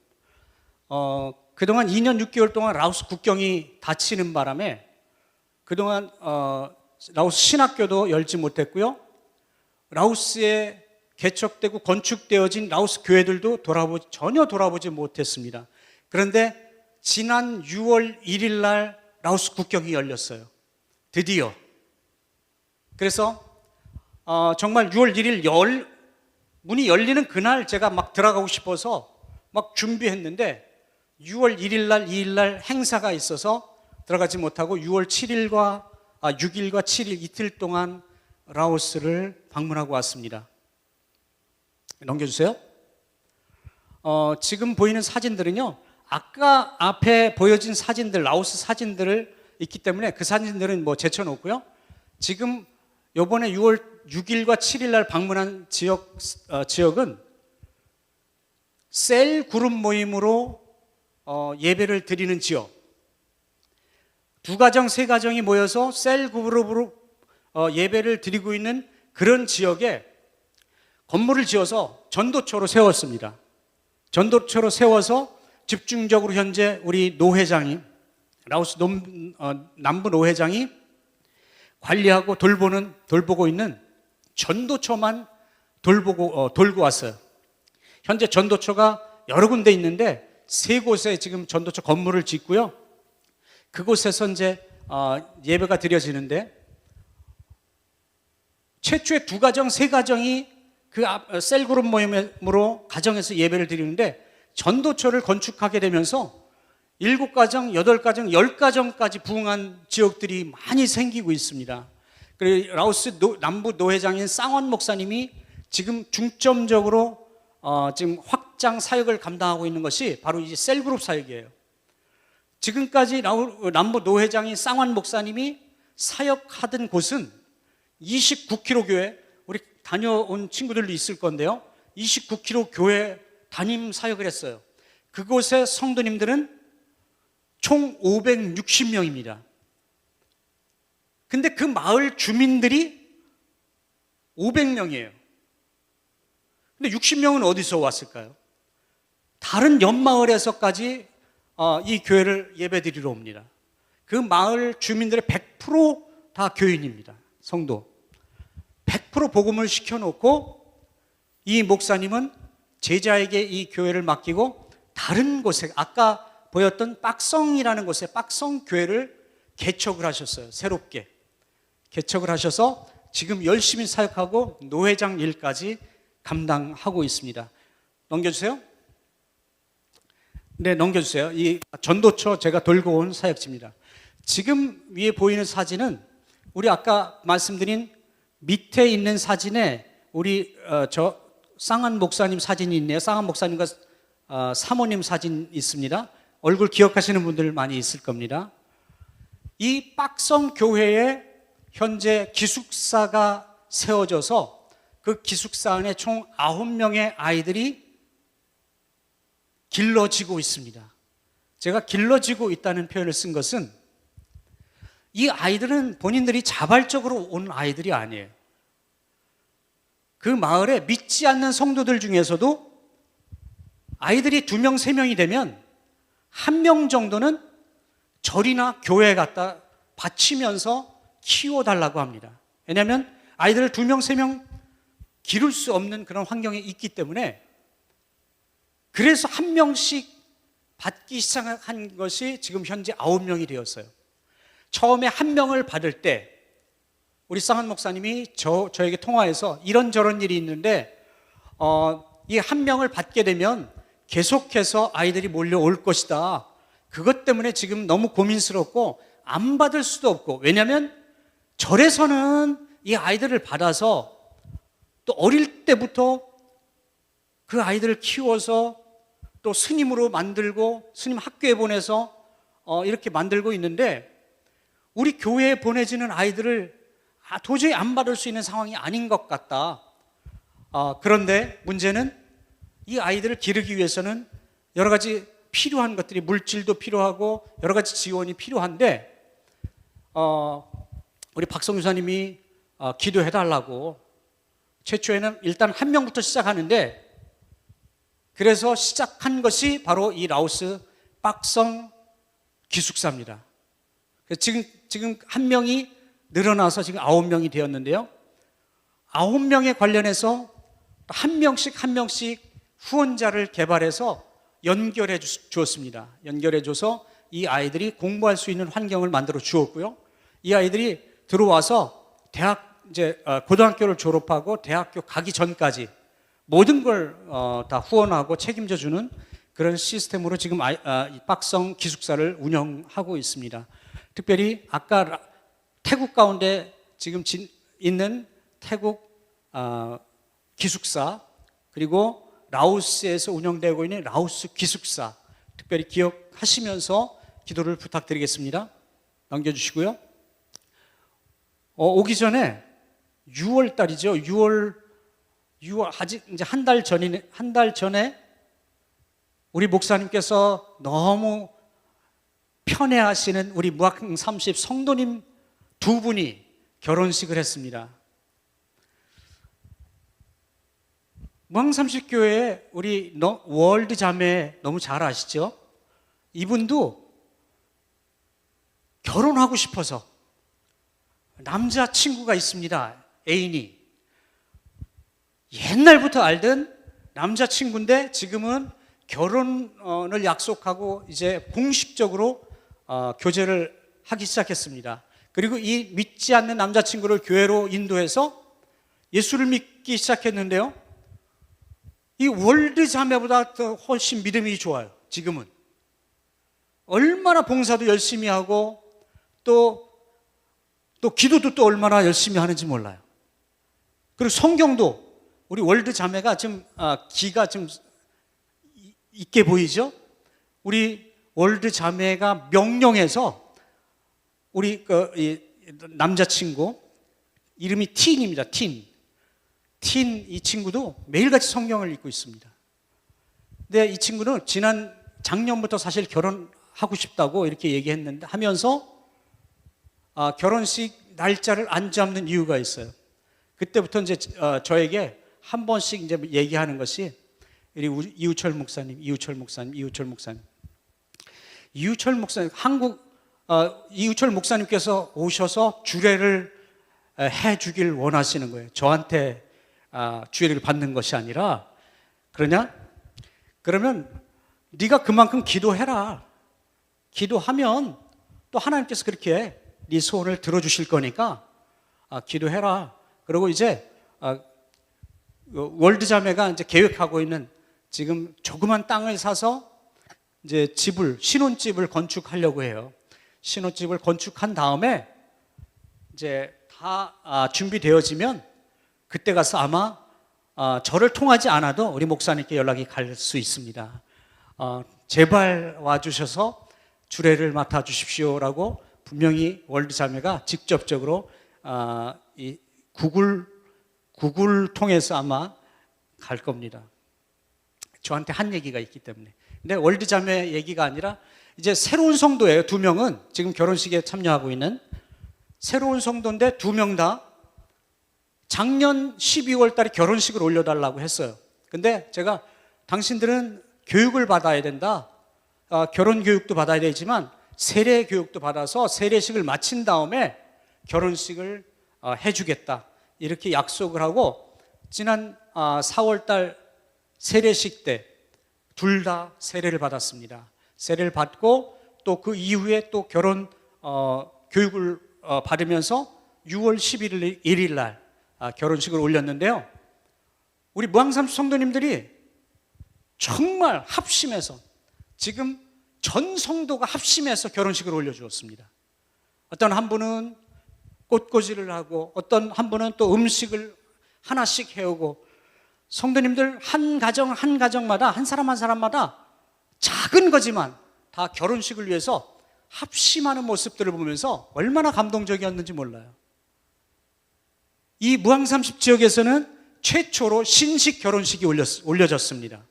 그동안 2년 6개월 동안 라오스 국경이 닫히는 바람에 그동안 라오스 신학교도 열지 못했고요. 라오스에 개척되고 건축되어진 라오스 교회들도 전혀 돌아보지 못했습니다. 그런데 지난 6월 1일 날 라오스 국경이 열렸어요. 드디어. 그래서 정말 6월 1일 문이 열리는 그날 제가 막 들어가고 싶어서 막 준비했는데 6월 1일 날, 2일 날 행사가 있어서 들어가지 못하고 6월 7일과 6일과 7일 이틀 동안 라오스를 방문하고 왔습니다. 넘겨주세요. 지금 보이는 사진들은요, 아까 앞에 보여진 사진들, 라오스 사진들을 있기 때문에 그 사진들은 뭐 제쳐놓고요. 지금 요번에 6월 6일과 7일 날 방문한 지역은 셀 그룹 모임으로 예배를 드리는 지역. 2가정, 3가정이 모여서 셀 그룹으로 예배를 드리고 있는 그런 지역에 건물을 지어서 전도처로 세웠습니다. 전도처로 세워서 집중적으로 현재 우리 노회장이, 라오스 남부 노회장이 관리하고 돌보고 있는 전도처만 돌고 왔어요. 현재 전도처가 여러 군데 있는데 3곳에 지금 전도처 건물을 짓고요. 그곳에서 이제 예배가 드려지는데 최초의 2가정, 3가정이 그 셀그룹 모임으로 가정에서 예배를 드리는데 전도처를 건축하게 되면서 7가정, 8가정, 10가정까지 부흥한 지역들이 많이 생기고 있습니다. 그리고 라오스 남부 노회장인 쌍원 목사님이 지금 중점적으로 지금 확장 사역을 감당하고 있는 것이 바로 이제 셀그룹 사역이에요. 지금까지 남부 노회장인 쌍원 목사님이 사역하던 곳은 29km 교회, 우리 다녀온 친구들도 있을 건데요. 29km 교회 담임 사역을 했어요. 그곳의 성도님들은 총 560명입니다. 근데 그 마을 주민들이 500명이에요. 근데 60명은 어디서 왔을까요? 다른 옆마을에서까지 이 교회를 예배드리러 옵니다. 그 마을 주민들의 100%다 교인입니다. 성도 100% 복음을 시켜놓고 이 목사님은 제자에게 이 교회를 맡기고 다른 곳에 아까 보였던 빡성이라는 곳에 빡성 교회를 개척을 하셨어요. 새롭게 개척을 하셔서 지금 열심히 사역하고 노회장 일까지 감당하고 있습니다. 넘겨주세요. 네, 넘겨주세요. 이 전도처 제가 돌고 온 사역지입니다. 지금 위에 보이는 사진은 우리 아까 말씀드린 밑에 있는 사진에 우리 쌍한 목사님 사진이 있네요. 쌍한 목사님과 사모님 사진 있습니다. 얼굴 기억하시는 분들 많이 있을 겁니다. 이 빡성 교회에 현재 기숙사가 세워져서 그 기숙사 안에 총 9명의 아이들이 길러지고 있습니다. 제가 길러지고 있다는 표현을 쓴 것은 이 아이들은 본인들이 자발적으로 온 아이들이 아니에요. 그 마을에 믿지 않는 성도들 중에서도 아이들이 2명, 3명이 되면 1명 정도는 절이나 교회에 갖다 바치면서 키워달라고 합니다. 왜냐하면 아이들을 2명, 3명 기를 수 없는 그런 환경에 있기 때문에 그래서 1명씩 받기 시작한 것이 지금 현재 9명이 되었어요. 처음에 1명을 받을 때 우리 쌍한 목사님이 저에게 통화해서 이런저런 일이 있는데 이 1명을 받게 되면 계속해서 아이들이 몰려올 것이다. 그것 때문에 지금 너무 고민스럽고 안 받을 수도 없고, 왜냐하면 절에서는 이 아이들을 받아서 또 어릴 때부터 그 아이들을 키워서 또 스님으로 만들고 스님 학교에 보내서 이렇게 만들고 있는데, 우리 교회에 보내지는 아이들을 도저히 안 받을 수 있는 상황이 아닌 것 같다. 그런데 문제는 이 아이들을 기르기 위해서는 여러 가지 필요한 것들이, 물질도 필요하고 여러 가지 지원이 필요한데, 우리 박성유사님이 기도해달라고 최초에는 일단 한 명부터 시작하는데, 그래서 시작한 것이 바로 이 라오스 빡성 기숙사입니다. 지금 한 명이 늘어나서 지금 9명이 되었는데요. 9명에 관련해서 한 명씩 후원자를 개발해서 연결해 주었습니다. 연결해 줘서 이 아이들이 공부할 수 있는 환경을 만들어 주었고요. 이 아이들이 들어와서 고등학교를 졸업하고 대학교 가기 전까지 모든 걸 다 후원하고 책임져 주는 그런 시스템으로 지금 빡성 기숙사를 운영하고 있습니다. 특별히 아까 태국 가운데 지금 있는 태국 기숙사, 그리고 라오스에서 운영되고 있는 라오스 기숙사 특별히 기억하시면서 기도를 부탁드리겠습니다. 넘겨주시고요. 오기 전에 6월 달이죠. 6월 아직 이제 한 달 전에 우리 목사님께서 너무 편애하시는 우리 무학흥 30 성도님 두 분이 결혼식을 했습니다. 무학흥 30 교회에 우리 월드 자매 너무 잘 아시죠? 이분도 결혼하고 싶어서 남자친구가 있습니다. 애인이 옛날부터 알던 남자친구인데 지금은 결혼을 약속하고 이제 공식적으로 교제를 하기 시작했습니다. 그리고 이 믿지 않는 남자친구를 교회로 인도해서 예수를 믿기 시작했는데요. 이 월드 자매보다 더 훨씬 믿음이 좋아요. 지금은 얼마나 봉사도 열심히 하고 또 기도도 또 얼마나 열심히 하는지 몰라요. 그리고 성경도 우리 월드 자매가 좀 기가 좀 있게 보이죠? 우리 월드 자매가 명령해서 우리 이 남자친구 이름이 틴입니다. 틴 이 친구도 매일같이 성경을 읽고 있습니다. 근데 이 친구는 작년부터 사실 결혼하고 싶다고 이렇게 얘기했는데 하면서 결혼식 날짜를 안 잡는 이유가 있어요. 그때부터 이제 저에게 한 번씩 이제 얘기하는 것이 이우철 목사님, 이우철 목사님께서 오셔서 주례를 해 주길 원하시는 거예요. 저한테 주례를 받는 것이 아니라, 그러면 네가 그만큼 기도해라. 기도하면 또 하나님께서 그렇게 네 소원을 들어주실 거니까 기도해라. 그리고 이제 월드 자매가 이제 계획하고 있는 지금 조그만 땅을 사서 이제 신혼집을 건축하려고 해요. 신혼집을 건축한 다음에 이제 다 준비되어지면 그때 가서 아마 저를 통하지 않아도 우리 목사님께 연락이 갈 수 있습니다. 제발 와주셔서 주례를 맡아 주십시오라고 분명히 월드 자매가 직접적으로 이 구글 통해서 아마 갈 겁니다. 저한테 한 얘기가 있기 때문에. 근데 월드 자매 얘기가 아니라 이제 새로운 성도예요. 2명은 지금 결혼식에 참여하고 있는 새로운 성도인데 2명 다 작년 12월 달에 결혼식을 올려달라고 했어요. 근데 제가 당신들은 교육을 받아야 된다. 결혼 교육도 받아야 되지만 세례 교육도 받아서 세례식을 마친 다음에 결혼식을 해주겠다. 이렇게 약속을 하고 지난 4월 달 세례식 때 둘 다 세례를 받았습니다. 세례를 받고 또 그 이후에 또 결혼 교육을 받으면서 6월 11일 날 결혼식을 올렸는데요. 우리 무항삼 성도님들이 정말 합심해서 지금 전 성도가 합심해서 결혼식을 올려주었습니다. 어떤 한 분은 꽃꽂이를 하고 어떤 한 분은 또 음식을 하나씩 해오고, 성도님들 한 가정 한 가정마다, 한 사람 한 사람마다 작은 거지만 다 결혼식을 위해서 합심하는 모습들을 보면서 얼마나 감동적이었는지 몰라요. 이 무항 30 지역에서는 최초로 신식 결혼식이 올려졌습니다.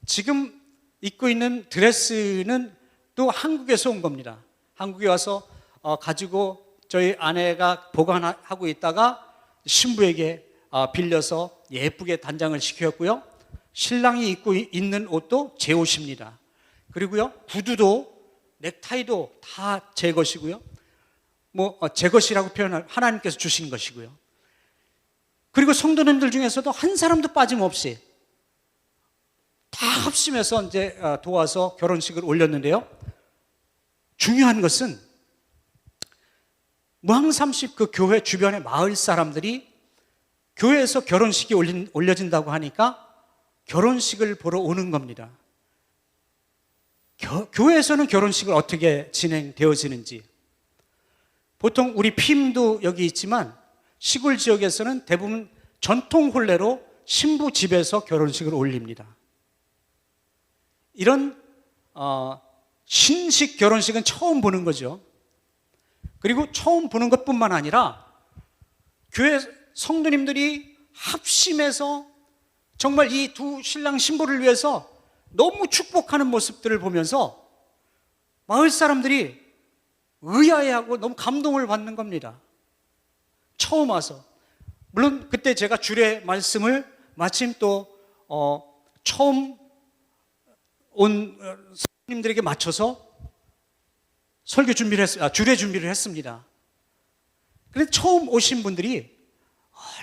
지금 입고 있는 드레스는 또 한국에서 온 겁니다. 한국에 와서 가지고 저희 아내가 보관하고 있다가 신부에게 빌려서 예쁘게 단장을 시켰고요. 신랑이 입고 있는 옷도 제 옷입니다. 그리고요, 구두도 넥타이도 다 제 것이고요. 제 것이라고 표현할 하나님께서 주신 것이고요. 그리고 성도님들 중에서도 한 사람도 빠짐없이 다 합심해서 이제 도와서 결혼식을 올렸는데요. 중요한 것은 무항 30 그 교회 주변의 마을 사람들이 교회에서 결혼식이 올려진다고 하니까 결혼식을 보러 오는 겁니다. 교회에서는 결혼식을 어떻게 진행되어지는지, 보통 우리 핌도 여기 있지만 시골 지역에서는 대부분 전통 혼례로 신부 집에서 결혼식을 올립니다. 이런 신식 결혼식은 처음 보는 거죠. 그리고 처음 보는 것뿐만 아니라 교회 성도님들이 합심해서 정말 이 두 신랑 신부를 위해서 너무 축복하는 모습들을 보면서 마을 사람들이 의아해하고 너무 감동을 받는 겁니다. 처음 와서. 물론 그때 제가 주례 말씀을 마침 또 처음 온 선생님들에게 맞춰서 주례 준비를 했습니다. 그런데 처음 오신 분들이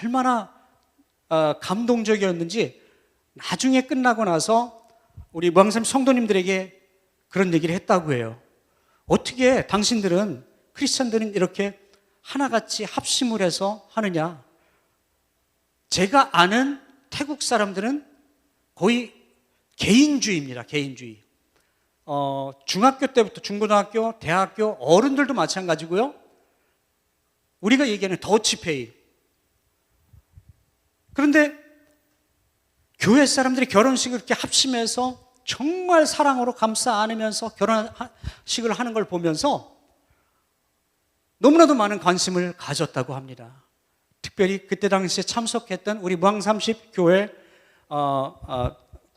얼마나 감동적이었는지 나중에 끝나고 나서 우리 무항 30 성도님들에게 그런 얘기를 했다고 해요. 어떻게 당신들은, 크리스찬들은 이렇게 하나같이 합심을 해서 하느냐? 제가 아는 태국 사람들은 거의 개인주의입니다. 개인주의. 중학교 때부터 중고등학교, 대학교, 어른들도 마찬가지고요. 우리가 얘기하는 더치페이. 그런데 교회 사람들이 결혼식을 이렇게 합심해서 정말 사랑으로 감싸 안으면서 결혼식을 하는 걸 보면서 너무나도 많은 관심을 가졌다고 합니다. 특별히 그때 당시에 참석했던 우리 무항 30 교회,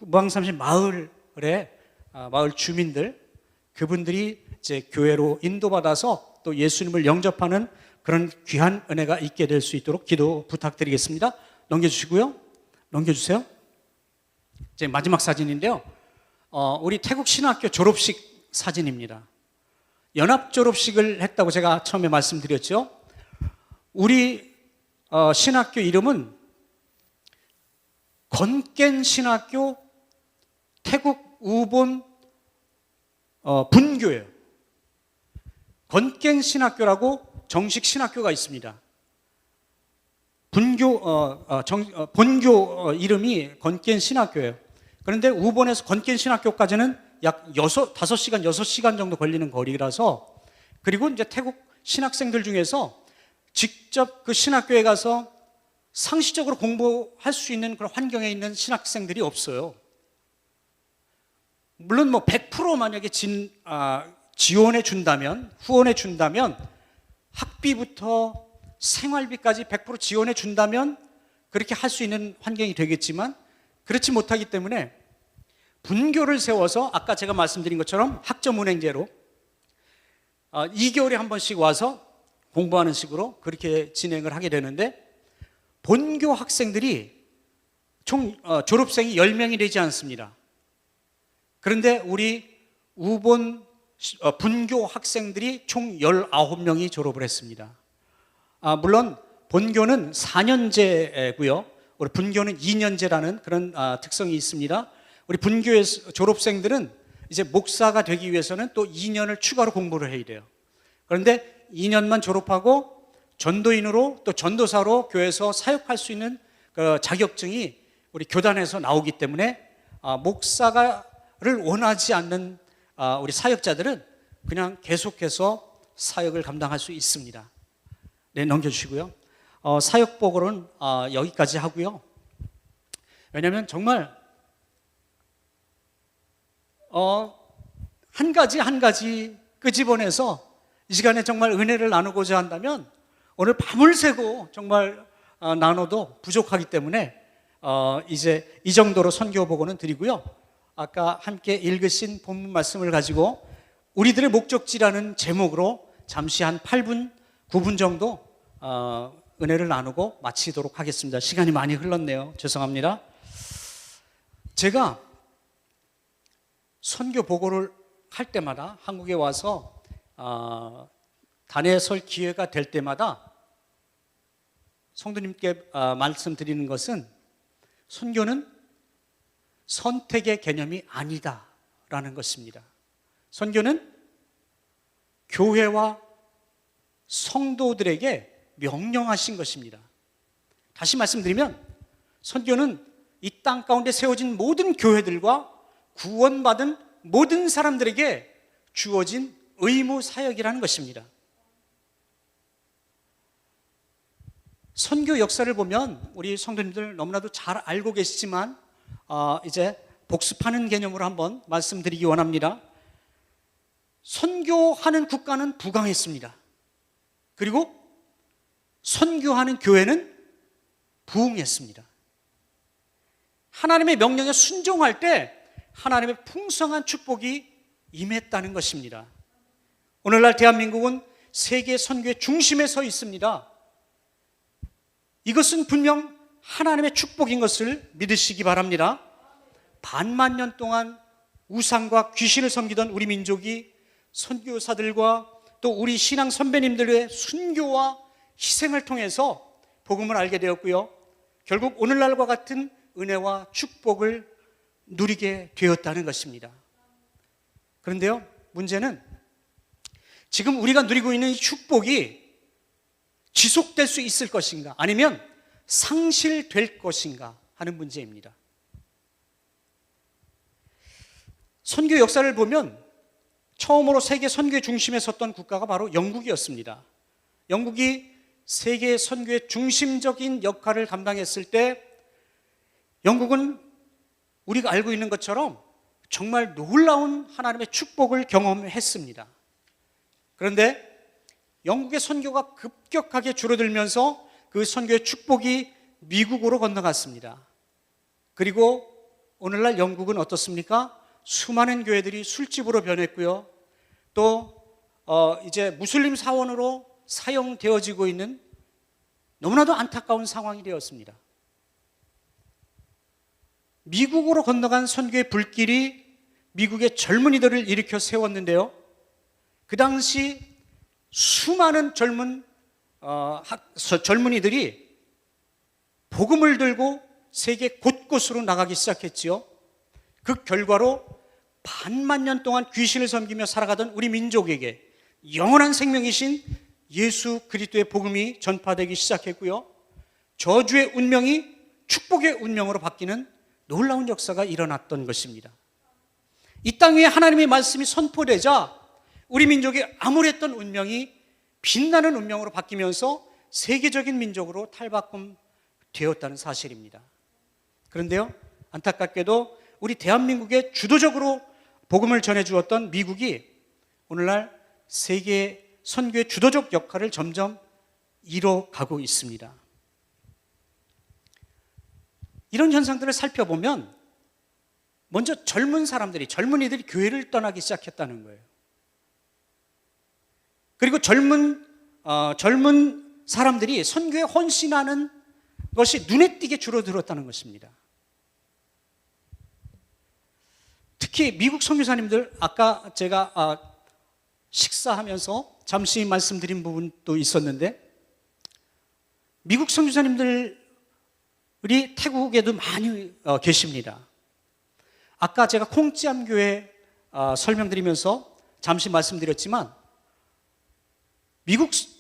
무항 30 마을의 마을 주민들, 그분들이 이제 교회로 인도받아서 또 예수님을 영접하는 그런 귀한 은혜가 있게 될 수 있도록 기도 부탁드리겠습니다. 넘겨주세요. 이제 마지막 사진인데요. 우리 태국 신학교 졸업식 사진입니다. 연합 졸업식을 했다고 제가 처음에 말씀드렸죠. 우리 신학교 이름은 건깬 신학교 태국 우본 분교예요. 건깬 신학교라고 정식 신학교가 있습니다. 본교 이름이 건깬 신학교예요. 그런데 우본에서 건깬 신학교까지는 약 5시간, 6시간 정도 걸리는 거리라서, 그리고 이제 태국 신학생들 중에서 직접 그 신학교에 가서 상시적으로 공부할 수 있는 그런 환경에 있는 신학생들이 없어요. 물론 100% 만약에 지원해 준다면, 후원해 준다면, 학비부터 생활비까지 100% 지원해 준다면 그렇게 할 수 있는 환경이 되겠지만, 그렇지 못하기 때문에 분교를 세워서 아까 제가 말씀드린 것처럼 학점 운행제로 2개월에 한 번씩 와서 공부하는 식으로 그렇게 진행을 하게 되는데, 본교 학생들이 총 졸업생이 10명이 되지 않습니다. 그런데 우리 우본 분교 학생들이 총 19명이 졸업을 했습니다. 물론 본교는 4년제고요. 우리 분교는 2년제라는 그런 특성이 있습니다. 우리 분교의 졸업생들은 이제 목사가 되기 위해서는 또 2년을 추가로 공부를 해야 돼요. 그런데 2년만 졸업하고 전도인으로 또 전도사로 교회에서 사역할 수 있는 그 자격증이 우리 교단에서 나오기 때문에 목사를 원하지 않는 우리 사역자들은 그냥 계속해서 사역을 감당할 수 있습니다. 네, 넘겨주시고요. 사역 보고는 여기까지 하고요. 왜냐하면 정말 한 가지 끄집어내서 이 시간에 정말 은혜를 나누고자 한다면 오늘 밤을 새고 정말 나눠도 부족하기 때문에 이제 이 정도로 선교 보고는 드리고요. 아까 함께 읽으신 본문 말씀을 가지고 우리들의 목적지라는 제목으로 잠시 한 8분, 9분 정도 은혜를 나누고 마치도록 하겠습니다. 시간이 많이 흘렀네요. 죄송합니다. 제가 선교 보고를 할 때마다 한국에 와서 단회에 설 기회가 될 때마다 성도님께 말씀드리는 것은 선교는 선택의 개념이 아니다라는 것입니다. 선교는 교회와 성도들에게 명령하신 것입니다. 다시 말씀드리면 선교는 이 땅 가운데 세워진 모든 교회들과 구원받은 모든 사람들에게 주어진 의무 사역이라는 것입니다. 선교 역사를 보면 우리 성도님들 너무나도 잘 알고 계시지만 이제 복습하는 개념으로 한번 말씀드리기 원합니다. 선교하는 국가는 부강했습니다. 그리고 선교하는 교회는 부흥했습니다. 하나님의 명령에 순종할 때 하나님의 풍성한 축복이 임했다는 것입니다. 오늘날 대한민국은 세계 선교의 중심에 서 있습니다. 이것은 분명 하나님의 축복인 것을 믿으시기 바랍니다. 반만 년 동안 우상과 귀신을 섬기던 우리 민족이 선교사들과 또 우리 신앙 선배님들의 순교와 희생을 통해서 복음을 알게 되었고요. 결국 오늘날과 같은 은혜와 축복을 누리게 되었다는 것입니다. 그런데요, 문제는 지금 우리가 누리고 있는 이 축복이 지속될 수 있을 것인가 아니면 상실될 것인가 하는 문제입니다. 선교 역사를 보면 처음으로 세계 선교의 중심에 섰던 국가가 바로 영국이었습니다. 영국이 세계 선교의 중심적인 역할을 감당했을 때 영국은 우리가 알고 있는 것처럼 정말 놀라운 하나님의 축복을 경험했습니다. 그런데 영국의 선교가 급격하게 줄어들면서 그 선교의 축복이 미국으로 건너갔습니다. 그리고 오늘날 영국은 어떻습니까? 수많은 교회들이 술집으로 변했고요. 또 이제 무슬림 사원으로 사용되어지고 있는 너무나도 안타까운 상황이 되었습니다. 미국으로 건너간 선교의 불길이 미국의 젊은이들을 일으켜 세웠는데요. 그 당시 수많은 젊은이들이 복음을 들고 세계 곳곳으로 나가기 시작했지요. 그 결과로 반만 년 동안 귀신을 섬기며 살아가던 우리 민족에게 영원한 생명이신 예수 그리스도의 복음이 전파되기 시작했고요. 저주의 운명이 축복의 운명으로 바뀌는 놀라운 역사가 일어났던 것입니다. 이 땅 위에 하나님의 말씀이 선포되자 우리 민족의 암울했던 운명이 빛나는 운명으로 바뀌면서 세계적인 민족으로 탈바꿈 되었다는 사실입니다. 그런데요, 안타깝게도 우리 대한민국에 주도적으로 복음을 전해주었던 미국이 오늘날 세계 선교의 주도적 역할을 점점 잃어가고 있습니다. 이런 현상들을 살펴보면 먼저 젊은이들이 교회를 떠나기 시작했다는 거예요. 그리고 젊은 사람들이 선교에 헌신하는 것이 눈에 띄게 줄어들었다는 것입니다. 특히 미국 선교사님들, 아까 제가 식사하면서 잠시 말씀드린 부분도 있었는데 미국 선교사님들이 태국에도 많이 계십니다. 아까 제가 콩찌암 교회 설명드리면서 잠시 말씀드렸지만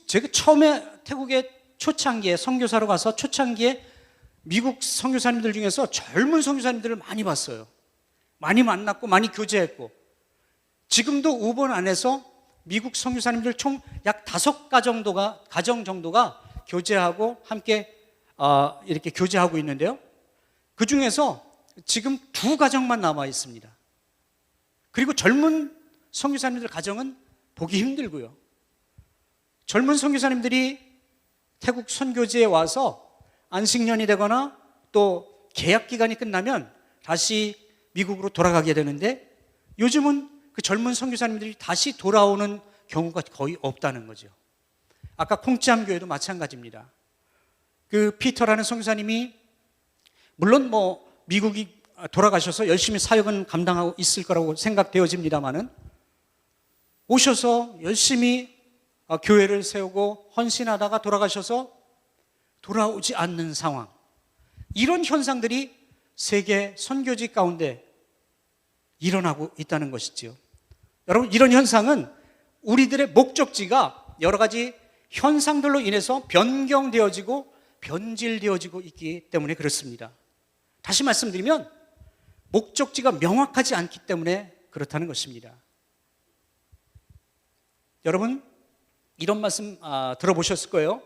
제가 처음에 태국에 초창기에 선교사로 가서 초창기에 미국 선교사님들 중에서 젊은 선교사님들을 많이 봤어요. 많이 만났고 많이 교제했고 지금도 우번 안에서 미국 선교사님들 총 약 5가정 정도가 교제하고 함께 이렇게 교제하고 있는데요. 그 중에서 지금 2가정만 남아 있습니다. 그리고 젊은 선교사님들 가정은 보기 힘들고요. 젊은 선교사님들이 태국 선교지에 와서 안식년이 되거나 또 계약 기간이 끝나면 다시 미국으로 돌아가게 되는데, 요즘은 그 젊은 선교사님들이 다시 돌아오는 경우가 거의 없다는 거죠. 아까 콩지암 교회도 마찬가지입니다. 그 피터라는 선교사님이 물론 미국이 돌아가셔서 열심히 사역은 감당하고 있을 거라고 생각되어집니다만은, 오셔서 열심히 교회를 세우고 헌신하다가 돌아가셔서 돌아오지 않는 상황, 이런 현상들이 세계 선교지 가운데 일어나고 있다는 것이지요. 여러분, 이런 현상은 우리들의 목적지가 여러 가지 현상들로 인해서 변경되어지고 변질되어지고 있기 때문에 그렇습니다. 다시 말씀드리면 목적지가 명확하지 않기 때문에 그렇다는 것입니다. 여러분, 이런 말씀 들어보셨을 거예요.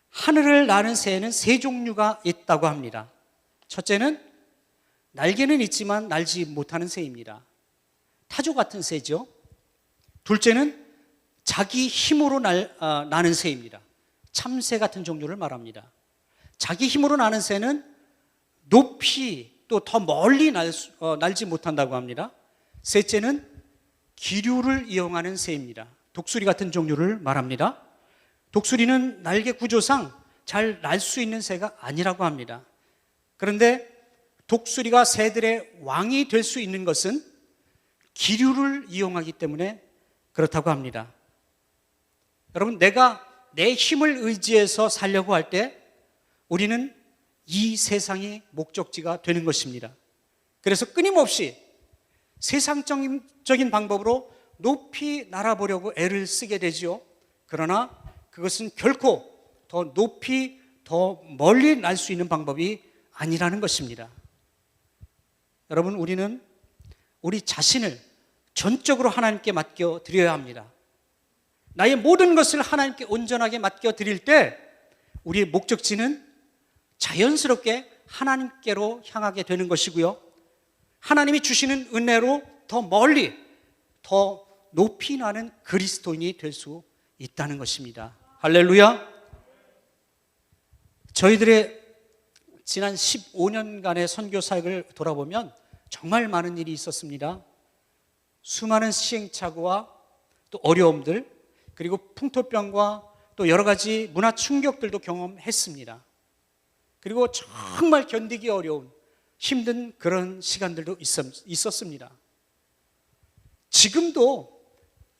하늘을 나는 새에는 3종류가 있다고 합니다. 첫째는 날개는 있지만 날지 못하는 새입니다. 타조 같은 새죠. 둘째는 자기 힘으로 나는 새입니다. 참새 같은 종류를 말합니다. 자기 힘으로 나는 새는 높이 또 더 멀리 날지 못한다고 합니다. 셋째는 기류를 이용하는 새입니다. 독수리 같은 종류를 말합니다. 독수리는 날개 구조상 잘 날 수 있는 새가 아니라고 합니다. 그런데 독수리가 새들의 왕이 될 수 있는 것은 기류를 이용하기 때문에 그렇다고 합니다. 여러분, 내가 내 힘을 의지해서 살려고 할 때 우리는 이 세상이 목적지가 되는 것입니다. 그래서 끊임없이 세상적인 방법으로 높이 날아보려고 애를 쓰게 되죠. 그러나 그것은 결코 더 높이 더 멀리 날 수 있는 방법이 아니라는 것입니다. 여러분, 우리는 우리 자신을 전적으로 하나님께 맡겨드려야 합니다. 나의 모든 것을 하나님께 온전하게 맡겨드릴 때 우리의 목적지는 자연스럽게 하나님께로 향하게 되는 것이고요, 하나님이 주시는 은혜로 더 멀리 더 높이 나는 그리스도인이 될 수 있다는 것입니다. 할렐루야. 저희들의 지난 15년간의 선교 사역을 돌아보면 정말 많은 일이 있었습니다. 수많은 시행착오와 또 어려움들, 그리고 풍토병과 또 여러 가지 문화 충격들도 경험했습니다. 그리고 정말 견디기 어려운 힘든 그런 시간들도 있었습니다. 지금도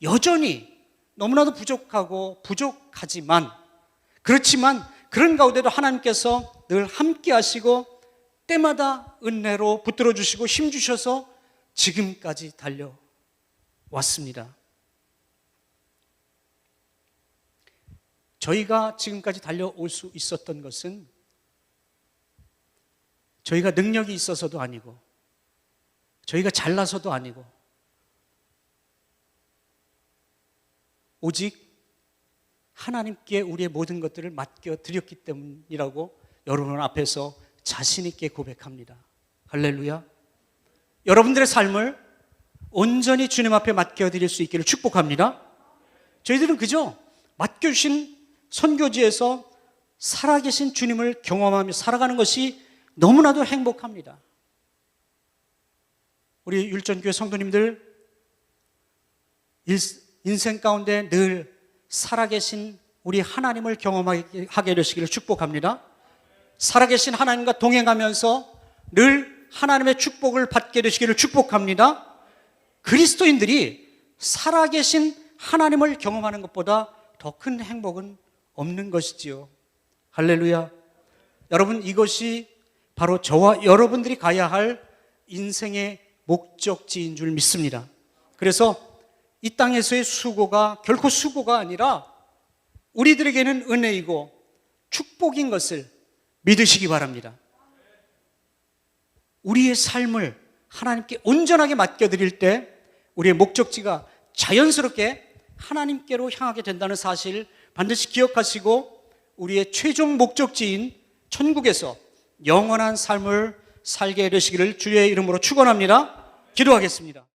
여전히 너무나도 부족하지만, 그렇지만 그런 가운데도 하나님께서 늘 함께 하시고 때마다 은혜로 붙들어 주시고 힘 주셔서 지금까지 달려왔습니다. 저희가 지금까지 달려올 수 있었던 것은 저희가 능력이 있어서도 아니고 저희가 잘나서도 아니고 오직 하나님께 우리의 모든 것들을 맡겨드렸기 때문이라고 여러분 앞에서 자신 있게 고백합니다. 할렐루야. 여러분들의 삶을 온전히 주님 앞에 맡겨드릴 수 있기를 축복합니다. 저희들은 그저 맡겨주신 선교지에서 살아계신 주님을 경험하며 살아가는 것이 너무나도 행복합니다. 우리 율전교회 성도님들, 인생 가운데 늘 살아계신 우리 하나님을 경험하게 되시기를 축복합니다. 살아계신 하나님과 동행하면서 늘 하나님의 축복을 받게 되시기를 축복합니다. 그리스도인들이 살아계신 하나님을 경험하는 것보다 더 큰 행복은 없는 것이지요. 할렐루야. 여러분, 이것이 바로 저와 여러분들이 가야 할 인생의 목적지인 줄 믿습니다. 그래서 이 땅에서의 수고가 결코 수고가 아니라 우리들에게는 은혜이고 축복인 것을 믿으시기 바랍니다. 우리의 삶을 하나님께 온전하게 맡겨드릴 때 우리의 목적지가 자연스럽게 하나님께로 향하게 된다는 사실 반드시 기억하시고 우리의 최종 목적지인 천국에서 영원한 삶을 살게 되시기를 주의 이름으로 축원합니다. 기도하겠습니다.